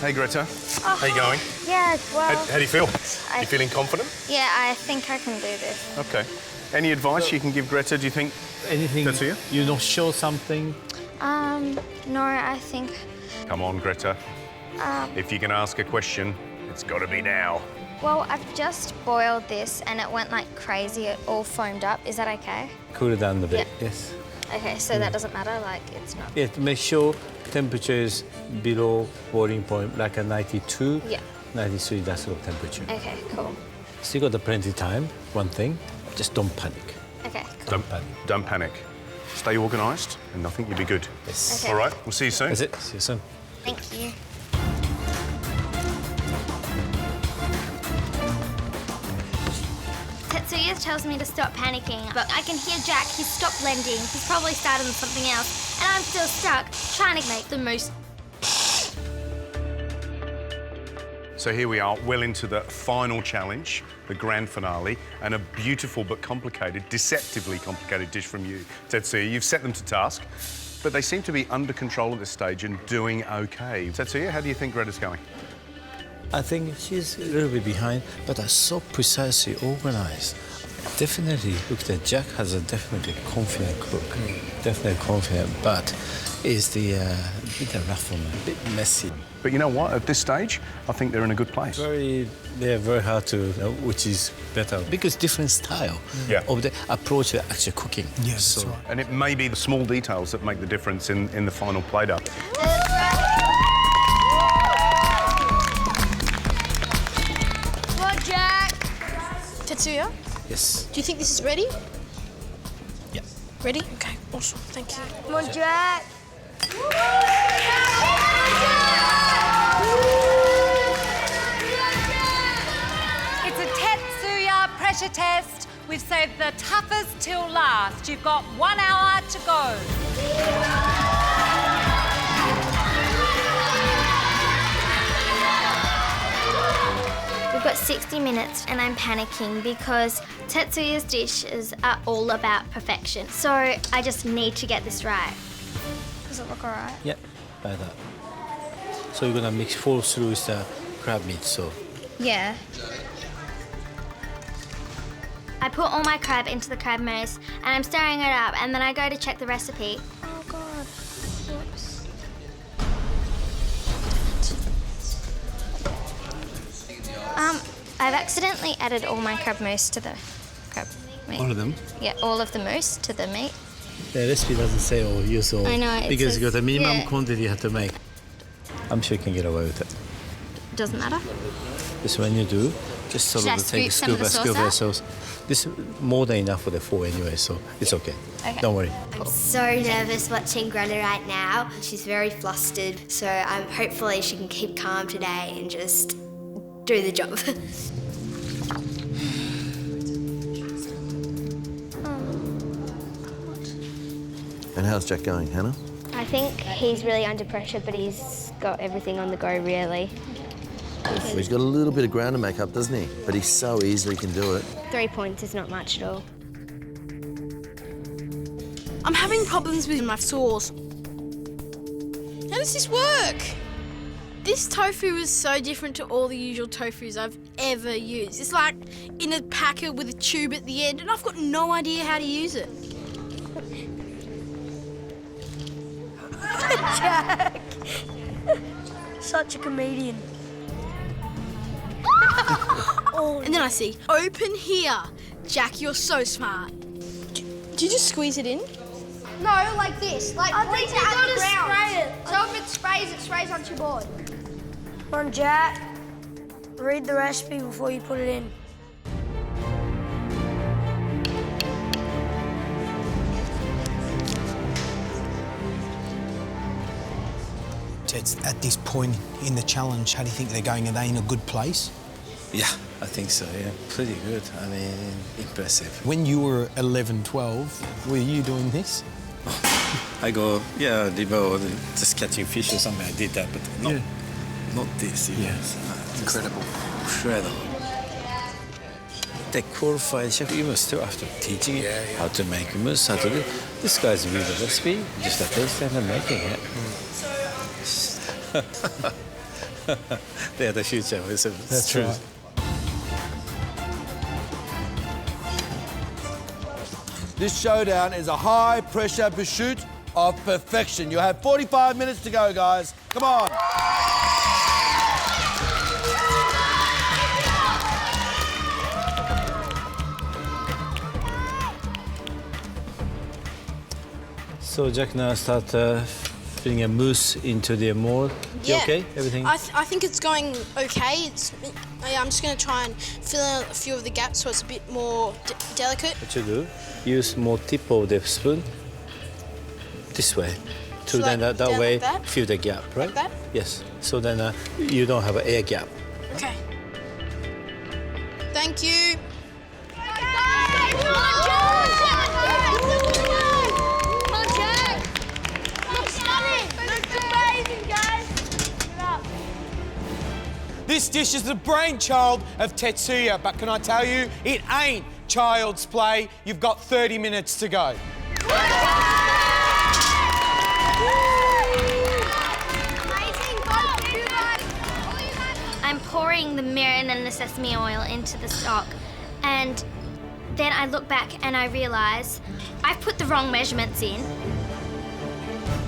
Hey, Greta. How you going? Yeah, well... How do you feel? You feeling confident? Yeah, I think I can do this. OK. Any advice you can give Greta, do you think? Anything Tetsuya? you not sure something? No, I think... Come on, Greta. If you can ask a question, it's got to be now. Well, I've just boiled this and it went like crazy. It all foamed up. Is that okay? Cool it down a bit, Yeah. yes. Okay, so that doesn't matter, like it's not... Yeah, to make sure temperature is below boiling point, like a 92, Yeah. 93, that's the temperature. Okay, cool. So you got the plenty time, one thing, just don't panic. Okay, cool. Don't panic. Stay organised and I think you'll be good. Yes. Okay. All right, we'll see you soon. That's it, see you soon. Thank you. Tetsuya tells me to stop panicking, but I can hear Jack, he's stopped blending. He's probably started on something else, and I'm still stuck trying to make the most. So here we are, well into the final challenge, the grand finale, and a beautiful but complicated, deceptively complicated dish from you, Tetsuya. You've set them to task, but they seem to be under control at this stage and doing OK. Tetsuya, how do you think Greta's going? I think she's a little bit behind, but are so precisely organized. Definitely, look, that Jack has a definitely confident cook. Definitely confident, but is the bit rough one, a bit messy. But you know what? At this stage, I think they're in a good place. They're very hard to know which is better because different style of the approach to actual cooking. Yeah, that's right. And it may be the small details that make the difference in the final plate up. Come on, Jack. Tetsuya? Yes. Do you think this is ready? Yeah. Ready? Okay, awesome. Thank you. Come on, Jack. It's a Tetsuya pressure test. We've saved the toughest till last. You've got 1 hour to go. We've got 60 minutes and I'm panicking because Tetsuya's dishes are all about perfection. So I just need to get this right. Does it look all right? Yeah, like that. So you're gonna mix 4 through with the crab meat, so. Yeah. I put all my crab into the crab mousse and I'm stirring it up and then I go to check the recipe. Oh God, whoops. I've accidentally added all my crab mousse to the crab meat. All of them? Yeah, all of the mousse to the meat. The recipe doesn't say all, use all. I know, it because says- you got a minimum yeah. quantity you have to make. I'm sure you can get away with it. Doesn't matter. This when you do, just sort Should I of take a scoop some of the scoop of sauce sauce. This is more than enough for the 4 anyway, so it's okay. Okay. Don't worry. I'm so nervous watching Greta right now. She's very flustered, so hopefully she can keep calm today and just do the job. And how's Jack going, Hannah? I think he's really under pressure, but he's got everything on the go, really. Well, he's got a little bit of ground to make up, doesn't he? But he so easily can do it. 3 points is not much at all. I'm having problems with my sauce. How does this work? This tofu is so different to all the usual tofus I've ever used. It's like in a packet with a tube at the end, and I've got no idea how to use it. Jack! Such a comedian. And then I see, open here. Jack, you're so smart. Did you just squeeze it in? No, like this. Like, place it at the ground. Spray it. So if it sprays onto your board. Come on, Jack. Read the recipe before you put it in. Ted's, at this point in the challenge, how do you think they're going? Are they in a good place? Yeah, I think so, yeah. Pretty good. I mean, impressive. When you were 11, 12, were you doing this? I go, yeah, liver, just catching fish or something. I did that, but not this. Yes. Incredible. Incredible. They qualified chef even still after teaching how to make mousse, how to do. This guy's read the recipe, just a taste and making it. They are the future. It's true. Right. This showdown is a high-pressure pursuit of perfection. You have 45 minutes to go, guys. Come on. So Jack now start filling a mousse into the mold. You okay? Everything? I think it's going okay. I'm just going to try and fill in a few of the gaps so it's a bit more delicate. What you do? Use more tip of the spoon this way. To So then like that down way like that? fill the gap, right? Like that? Yes. So then you don't have an air gap. Okay. Thank you. This dish is the brainchild of Tetsuya, but can I tell you, it ain't child's play. You've got 30 minutes to go. I'm pouring the mirin and the sesame oil into the stock, and then I look back and I realise I've put the wrong measurements in.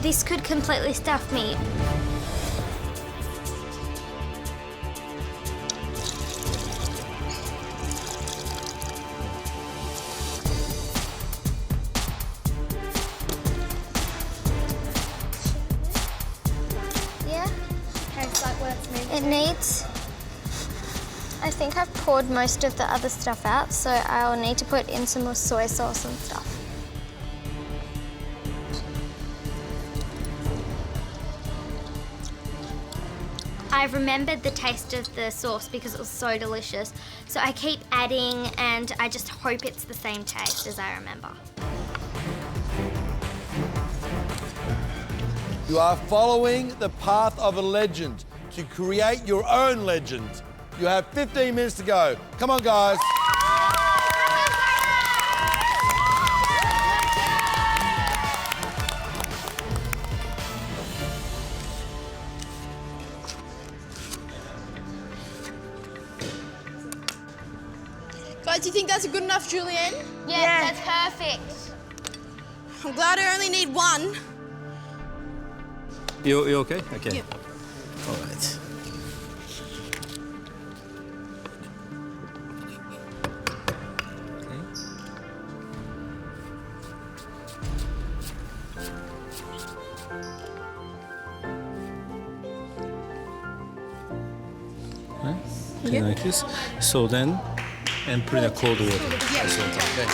This could completely stuff me. Yeah? Okay, it's like where it's moving. It needs... I think I've poured most of the other stuff out, so I'll need to put in some more soy sauce and stuff. I remembered the taste of the sauce because it was so delicious. So I keep adding and I just hope it's the same taste as I remember. You are following the path of a legend to create your own legend. You have 15 minutes to go. Come on, guys. Guys, do you think that's good enough, Julienne? Yeah, that's perfect. I'm glad I only need one. You okay? Okay. Yep. All right. Okay, like this. So then, and put in a cold water. Yeah. Okay.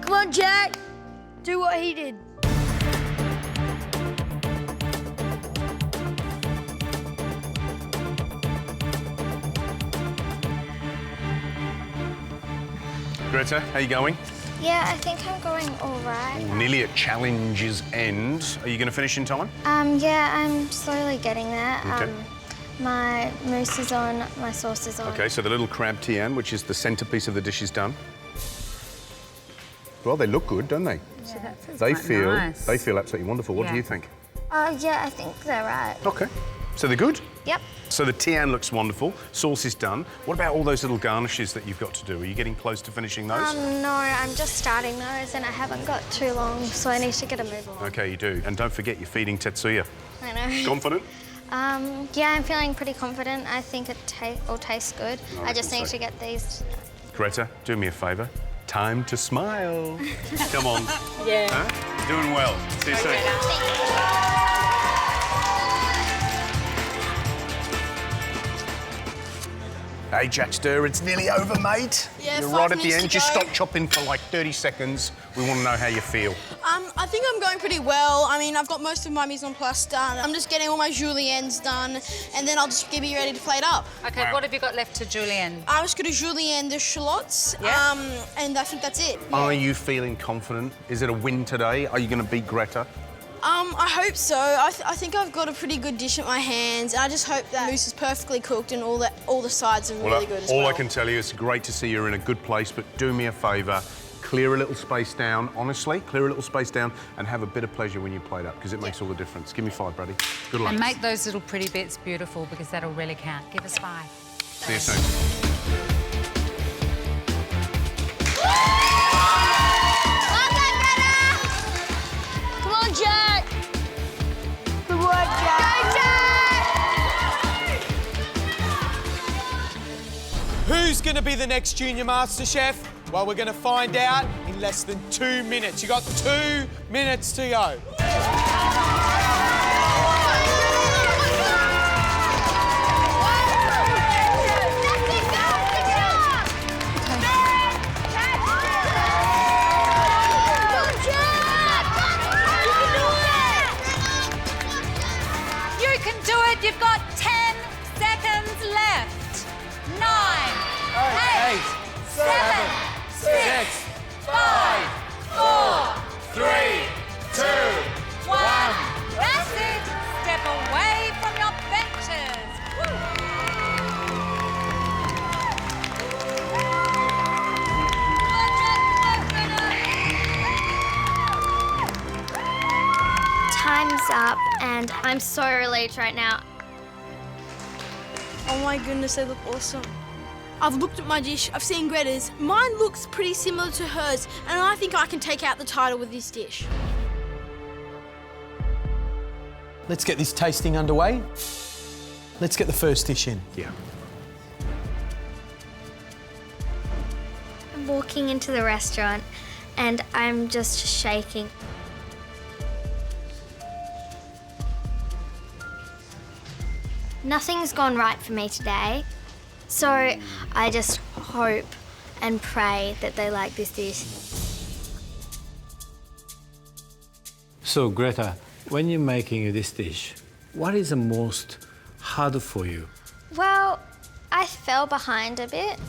Come on, Jack. Do what he did. Greta, how you going? Yeah, I think I'm going all right. Nearly at challenge's end. Are you going to finish in time? Yeah, I'm slowly getting there. Okay. My mousse is on, my sauce is on. Okay, so the little crab tian, which is the centrepiece of the dish, is done. Well, they look good, don't they? Yeah. They feel absolutely wonderful. What do you think? Yeah, I think they're right. Okay, so they're good? Yep. So the tian looks wonderful, sauce is done. What about all those little garnishes that you've got to do? Are you getting close to finishing those? No, I'm just starting those and I haven't got too long, so I need to get a move on. Okay, you do. And don't forget, you're feeding Tetsuya. I know. Confident? Yeah, I'm feeling pretty confident. I think it will taste good. I just need to get these. Greta, do me a favour. Time to smile. Come on. Yeah. Huh? Doing well. See you soon. Hey, Jack Stir, it's nearly over, mate. Yeah, You're 5 right at the minutes end. to Just go. stop chopping for like 30 seconds. We want to know how you feel. I think I'm going pretty well. I mean, I've got most of my mise en place done. I'm just getting all my juliennes done, and then I'll just be ready to plate up. Okay, what have you got left to julienne? I was going to julienne the shallots, Yeah. and I think that's it. Are you feeling confident? Is it a win today? Are you going to beat Greta? I hope so. I think I've got a pretty good dish at my hands. I just hope that mousse is perfectly cooked and all the sides are really good as well. All I can tell you is great to see you're in a good place, but do me a favour, clear a little space down, honestly, clear a little space down and have a bit of pleasure when you plate up, because it makes all the difference. Give me 5, buddy. Good luck. And make those little pretty bits beautiful because that'll really count. Give us 5. See you soon. Come on, Jack. Good work, Jack. Who's going to be the next Junior MasterChef? Well, we're going to find out in less than 2 minutes. You got 2 minutes to go. You can do it. You've got 10 seconds left. 9, 8, 7, 6, 5, 4, 3, 2, 1. That's it. Step away from your benches. Time's up and I'm so relieved right now. Oh my goodness, they look awesome. I've looked at my dish, I've seen Greta's. Mine looks pretty similar to hers, and I think I can take out the title with this dish. Let's get this tasting underway. Let's get the first dish in. Yeah. I'm walking into the restaurant and I'm just shaking. Nothing's gone right for me today, so I just hope and pray that they like this dish. So, Greta, when you're making this dish, what is the most hard for you? Well, I fell behind a bit,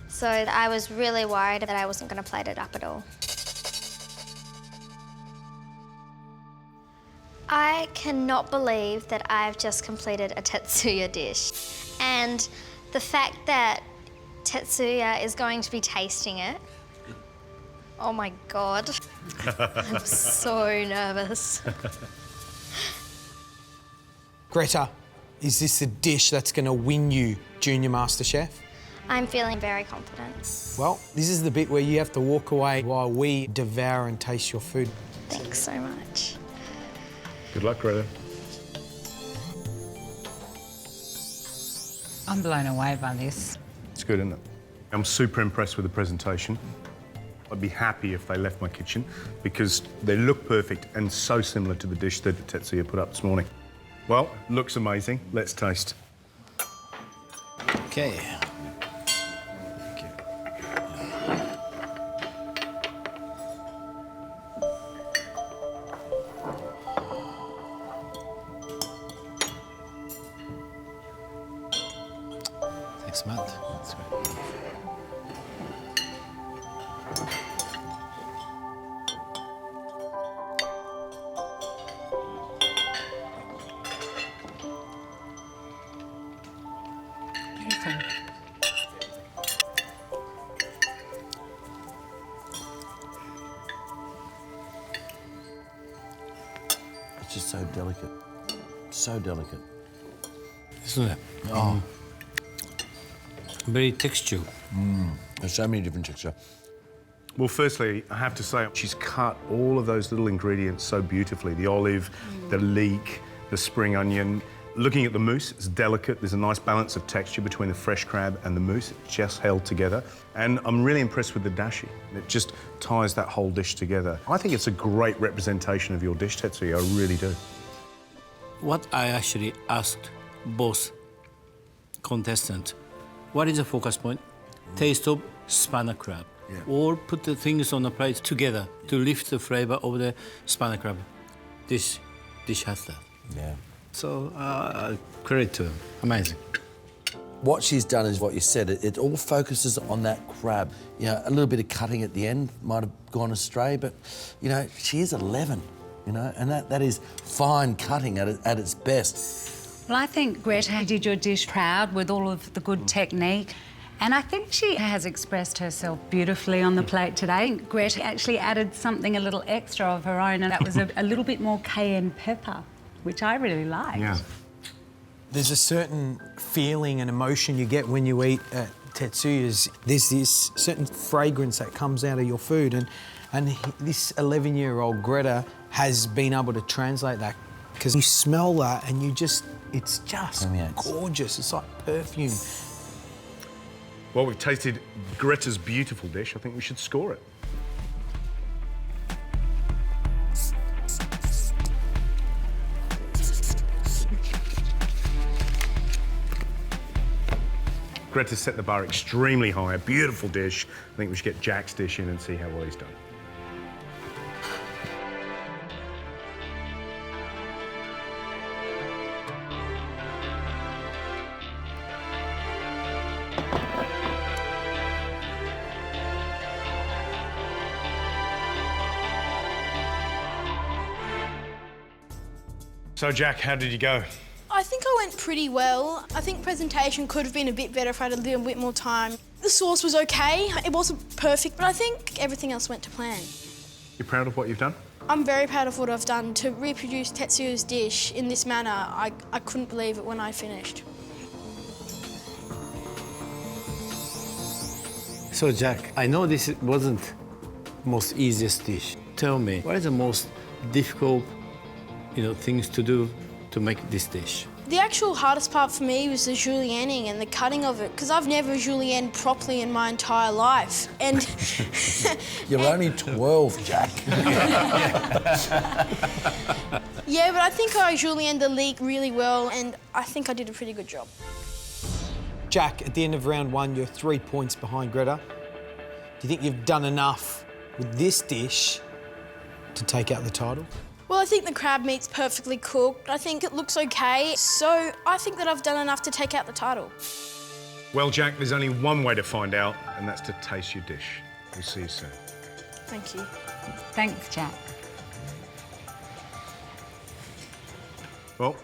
so I was really worried that I wasn't going to plate it up at all. I cannot believe that I've just completed a Tetsuya dish. And the fact that Tetsuya is going to be tasting it, oh my God, I'm so nervous. Greta, is this a dish that's going to win you Junior MasterChef? I'm feeling very confident. Well, this is the bit where you have to walk away while we devour and taste your food. Thanks so much. Good luck, Greta. I'm blown away by this. It's good, isn't it? I'm super impressed with the presentation. I'd be happy if they left my kitchen because they look perfect and so similar to the dish that Tetsuya put up this morning. Well, looks amazing. Let's taste. Okay. Thanks, Matt. That's great. It's just so delicate. So delicate. Isn't it? Oh. Very texture. There's so many different textures. Well, firstly, I have to say, she's cut all of those little ingredients so beautifully. The olive, the leek, the spring onion. Looking at the mousse, it's delicate. There's a nice balance of texture between the fresh crab and the mousse. It's just held together. And I'm really impressed with the dashi. It just ties that whole dish together. I think it's a great representation of your dish, Tetsuya. I really do. What I actually asked both contestants, what is the focus point? Taste of spinal crab. Yeah. Or put the things on the plate together to lift the flavor of the spinal crab. This dish has that. Yeah. So, credit to them. Amazing. What she's done is what you said. It all focuses on that crab. You know, a little bit of cutting at the end might have gone astray, but, you know, she is 11, you know, and that is fine cutting at its best. Well, I think Greta did your dish proud with all of the good technique. And I think she has expressed herself beautifully on the plate today. Greta actually added something a little extra of her own, and that was a little bit more cayenne pepper, which I really liked. Yeah. There's a certain feeling and emotion you get when you eat at Tetsuya's. There's this certain fragrance that comes out of your food, and this 11-year-old Greta has been able to translate that because you smell that and it's just gorgeous. It's like perfume. Well, we've tasted Greta's beautiful dish. I think we should score it. Greta set the bar extremely high, a beautiful dish. I think we should get Jack's dish in and see how well he's done. So, Jack, how did you go? I think I went pretty well. I think presentation could have been a bit better if I had a little bit more time. The sauce was okay. It wasn't perfect, but I think everything else went to plan. You proud of what you've done? I'm very proud of what I've done. To reproduce Tetsuya's dish in this manner, I couldn't believe it when I finished. So, Jack, I know this wasn't most easiest dish. Tell me, what is the most difficult, things to do to make this dish? The actual hardest part for me was the julienning and the cutting of it, because I've never julienned properly in my entire life. And You're only 12, Jack. yeah, but I think I julienned the leek really well, and I think I did a pretty good job. Jack, at the end of round 1, you're 3 points behind Greta. Do you think you've done enough with this dish to take out the title? Well, I think the crab meat's perfectly cooked. I think it looks okay. So I think that I've done enough to take out the title. Well, Jack, there's only one way to find out, and that's to taste your dish. We'll see you soon. Thank you. Thanks, Jack. Well,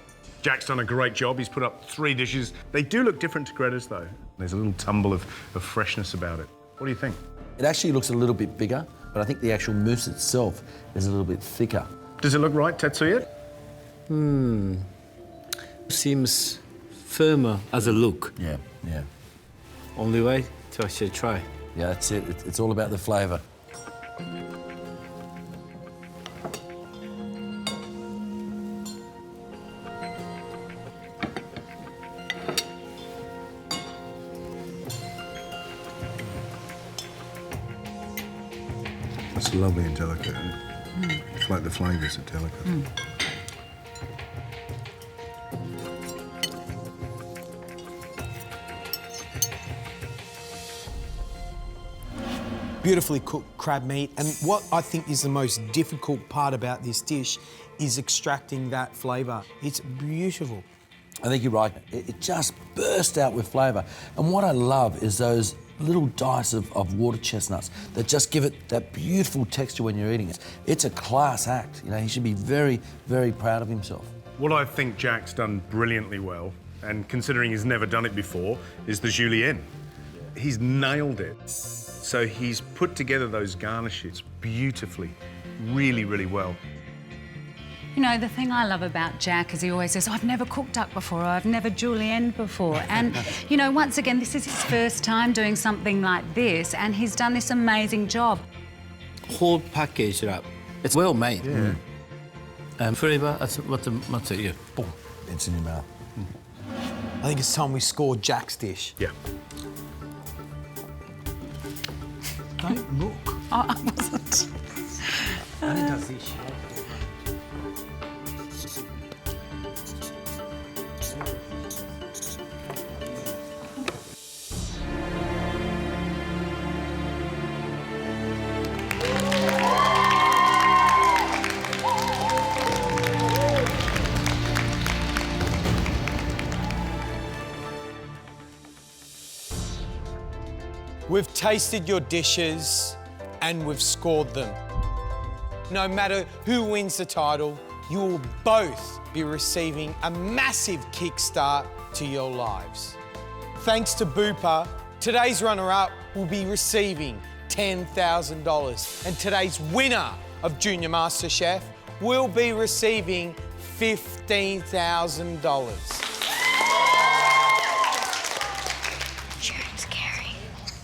Jack's done a great job. He's put up 3 dishes. They do look different to Greta's, though. There's a little tumble of freshness about it. What do you think? It actually looks a little bit bigger, but I think the actual mousse itself is a little bit thicker. Does it look right, Tetsuya? Seems firmer as a look. Yeah. Only way to actually try. Yeah, that's it. It's all about the flavour. It's lovely and delicate, isn't it? It's like the flavours are delicate. Beautifully cooked crab meat, and what I think is the most difficult part about this dish is extracting that flavour. It's beautiful. I think you're right. It just burst out with flavour. And what I love is those little dice of water chestnuts that just give it that beautiful texture when you're eating it. It's a class act. He should be very, very proud of himself. What I think Jack's done brilliantly well, and considering he's never done it before, is the julienne. He's nailed it. So he's put together those garnishes beautifully, really, really well. The thing I love about Jack is he always says, I've never cooked duck before, or I've never julienned before. And, once again, this is his first time doing something like this, and he's done this amazing job. Whole package wrap. It's well made. Yeah. And flavour, what's it? Yeah. Boom. It's in your mouth. I think it's time we score Jack's dish. Yeah. Don't look. Oh, I wasn't. Only does this. We've tasted your dishes and we've scored them. No matter who wins the title, you will both be receiving a massive kickstart to your lives. Thanks to Booper, today's runner-up will be receiving $10,000, and today's winner of Junior MasterChef will be receiving $15,000.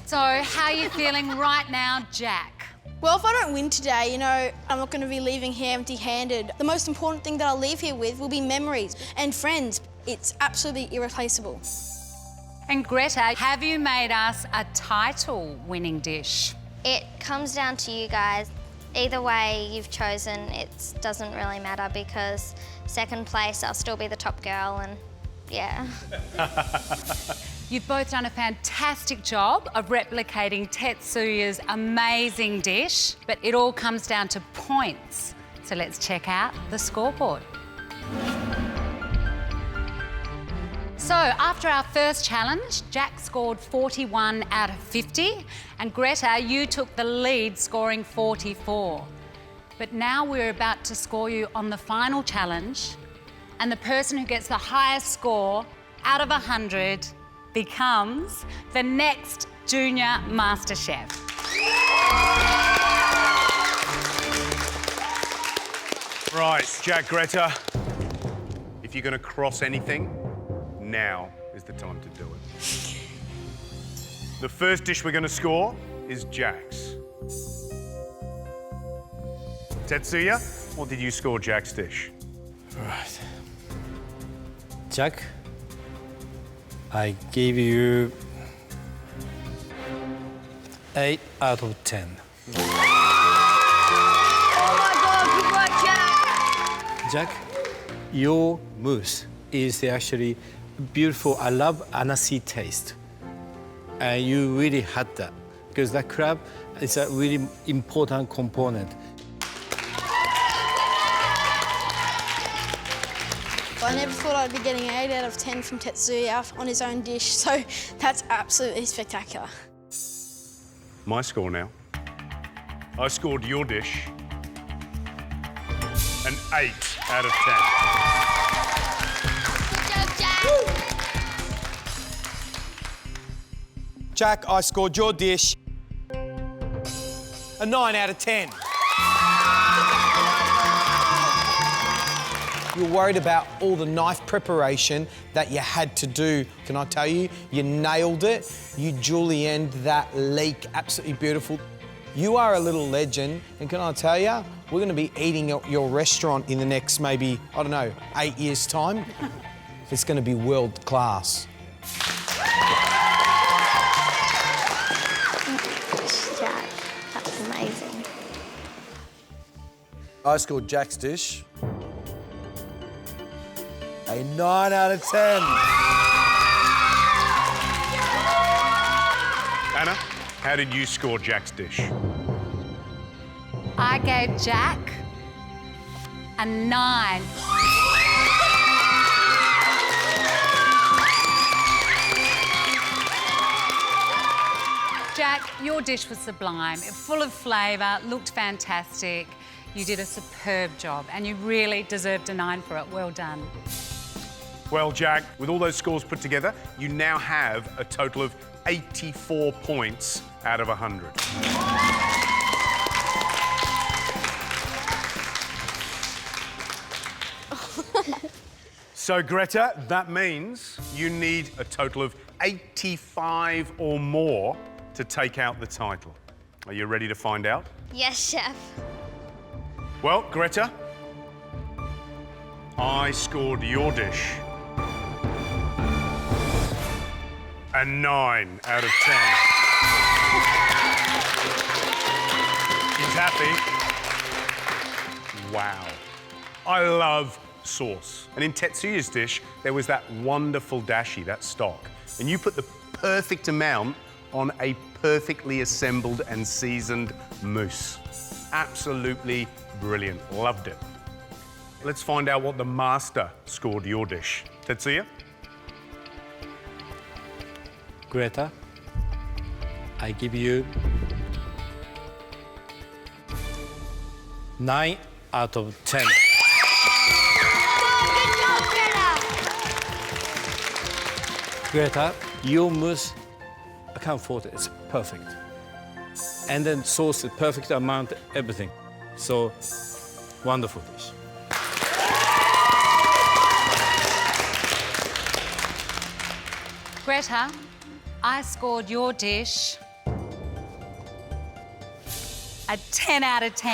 So, how are you feeling right now, Jack? Well, if I don't win today, I'm not going to be leaving here empty-handed. The most important thing that I'll leave here with will be memories and friends. It's absolutely irreplaceable. And Greta, have you made us a title-winning dish? It comes down to you guys. Either way you've chosen, it doesn't really matter, because second place, I'll still be the top girl, and yeah. You've both done a fantastic job of replicating Tetsuya's amazing dish, but it all comes down to points. So let's check out the scoreboard. So after our first challenge, Jack scored 41 out of 50, and Greta, you took the lead, scoring 44. But now we're about to score you on the final challenge, and the person who gets the highest score out of 100 becomes the next Junior MasterChef. Right, Jack, Greta, if you're going to cross anything, now is the time to do it. The first dish we're going to score is Jack's. Tetsuya, what did you score Jack's dish? Right. Jack, I give you 8 out of 10. Oh my God, good work, Jack. Jack, your mousse is actually beautiful. I love anise taste. And you really had that because that crab is a really important component. I never thought I'd be getting 8 out of 10 from Tetsuya on his own dish, so that's absolutely spectacular. My score now. I scored your dish an 8 out of 10. Good job, Jack. Jack, I scored your dish a 9 out of 10. You're worried about all the knife preparation that you had to do. Can I tell you, you nailed it. You julienned that leek, absolutely beautiful. You are a little legend, and can I tell you, we're going to be eating at your restaurant in the next maybe, I don't know, 8 years' time. It's going to be world class. Jack, that's amazing. I scored Jack's dish a 9 out of 10. Anna, how did you score Jack's dish? I gave Jack a 9. Jack, your dish was sublime, full of flavour, looked fantastic. You did a superb job and you really deserved a 9 for it. Well done. Well, Jack, with all those scores put together, you now have a total of 84 points out of 100. So, Greta, that means you need a total of 85 or more to take out the title. Are you ready to find out? Yes, Chef. Well, Greta, I scored your dish a 9 out of 10. He's happy. Wow. I love sauce. And in Tetsuya's dish, there was that wonderful dashi, that stock. And you put the perfect amount on a perfectly assembled and seasoned mousse. Absolutely brilliant. Loved it. Let's find out what the master scored your dish. Tetsuya? Greta, I give you 9 out of 10. Greta, your mousse, I can't fault it. It's perfect. And then sauce, the perfect amount, everything. So, wonderful dish. Greta, I scored your dish a 10 out of 10.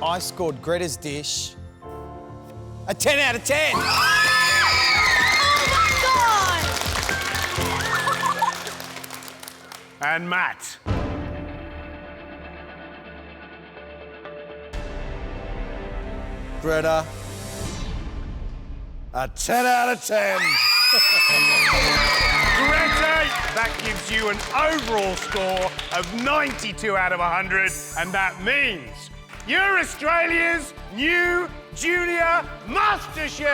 I scored Greta's dish a 10 out of 10. Oh my God! And Matt. Greta, a 10 out of 10. Greta, that gives you an overall score of 92 out of 100, and that means you're Australia's new Junior MasterChef!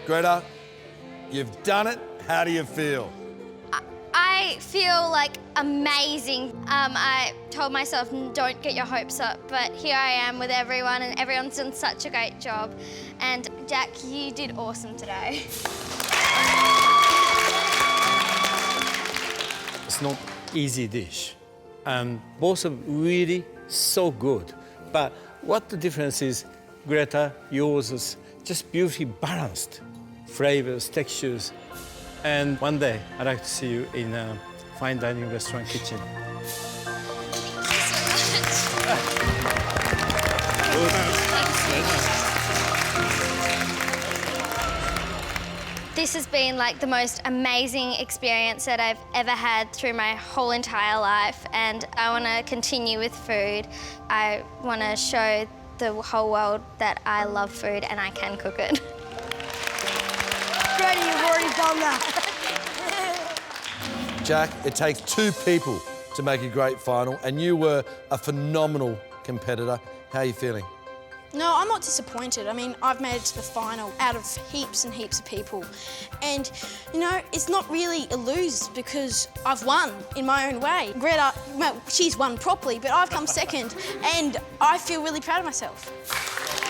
Greta, you've done it. How do you feel? I I feel like amazing. I told myself, don't get your hopes up, but here I am with everyone, and everyone's done such a great job. And Jack, you did awesome today. It's not easy dish. Both are really so good. But what the difference is, Greta, yours is just beautifully balanced. Flavors, textures. And one day, I'd like to see you in a fine dining restaurant kitchen. This has been like the most amazing experience that I've ever had through my whole entire life, and I want to continue with food. I want to show the whole world that I love food and I can cook it. Greta, you've already done that. Jack, it takes 2 people to make a great final, and you were a phenomenal competitor. How are you feeling? No, I'm not disappointed. I mean, I've made it to the final out of heaps and heaps of people. And, you know, it's not really a lose because I've won in my own way. Greta, well, she's won properly, but I've come second and I feel really proud of myself.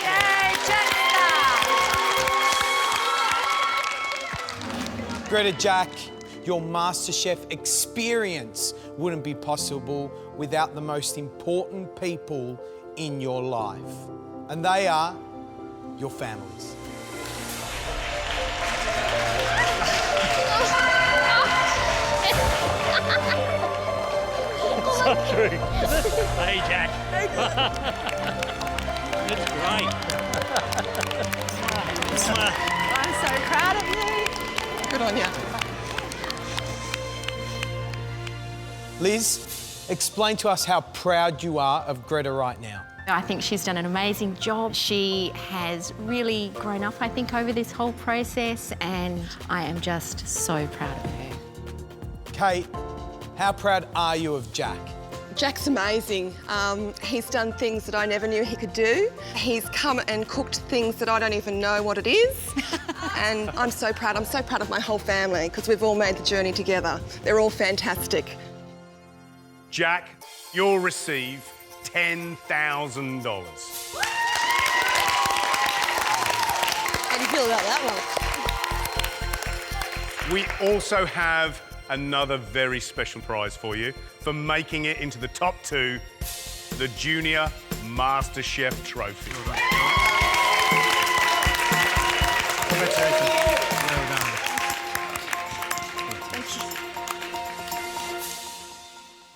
Yay, Jack! Greta, Jack, your MasterChef experience wouldn't be possible without the most important people in your life. And they are your families. So true. Hey, Jack. That's great. I'm so proud of you. Good on you. Liz, explain to us how proud you are of Greta right now. I think she's done an amazing job. She has really grown up, I think, over this whole process, and I am just so proud of her. Kate, how proud are you of Jack? Jack's amazing. He's done things that I never knew he could do. He's come and cooked things that I don't even know what it is. And I'm so proud. I'm so proud of my whole family because we've all made the journey together. They're all fantastic. Jack, you'll receive $10,000. How do you feel about that one? We also have another very special prize for you for making it into the top 2, the Junior MasterChef Trophy. Congratulations. Well done.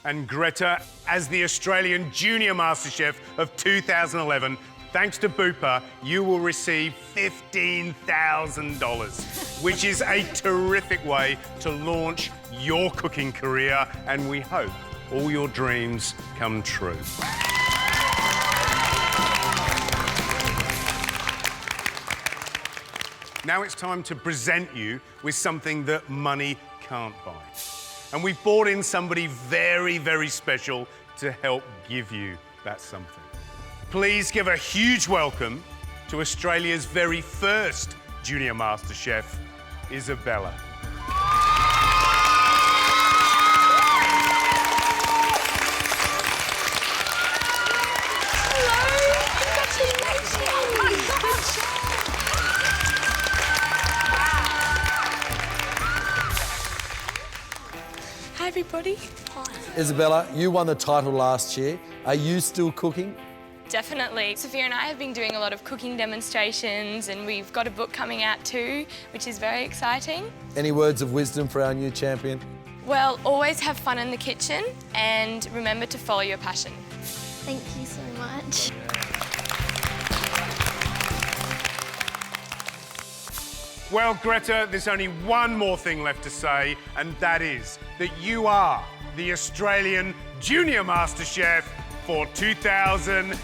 And Greta, as the Australian Junior MasterChef of 2011, thanks to Bupa, you will receive $15,000, which is a terrific way to launch your cooking career, and we hope all your dreams come true. Now it's time to present you with something that money can't buy. And we've brought in somebody very, very special to help give you that something. Please give a huge welcome to Australia's very first Junior MasterChef, Isabella. Hi, everybody. Isabella, you won the title last year. Are you still cooking? Definitely. Sophia and I have been doing a lot of cooking demonstrations, and we've got a book coming out too, which is very exciting. Any words of wisdom for our new champion? Well, always have fun in the kitchen and remember to follow your passion. Thank you so much. Well, Greta, there's only one more thing left to say, and that is that you are the Australian Junior MasterChef for 2011.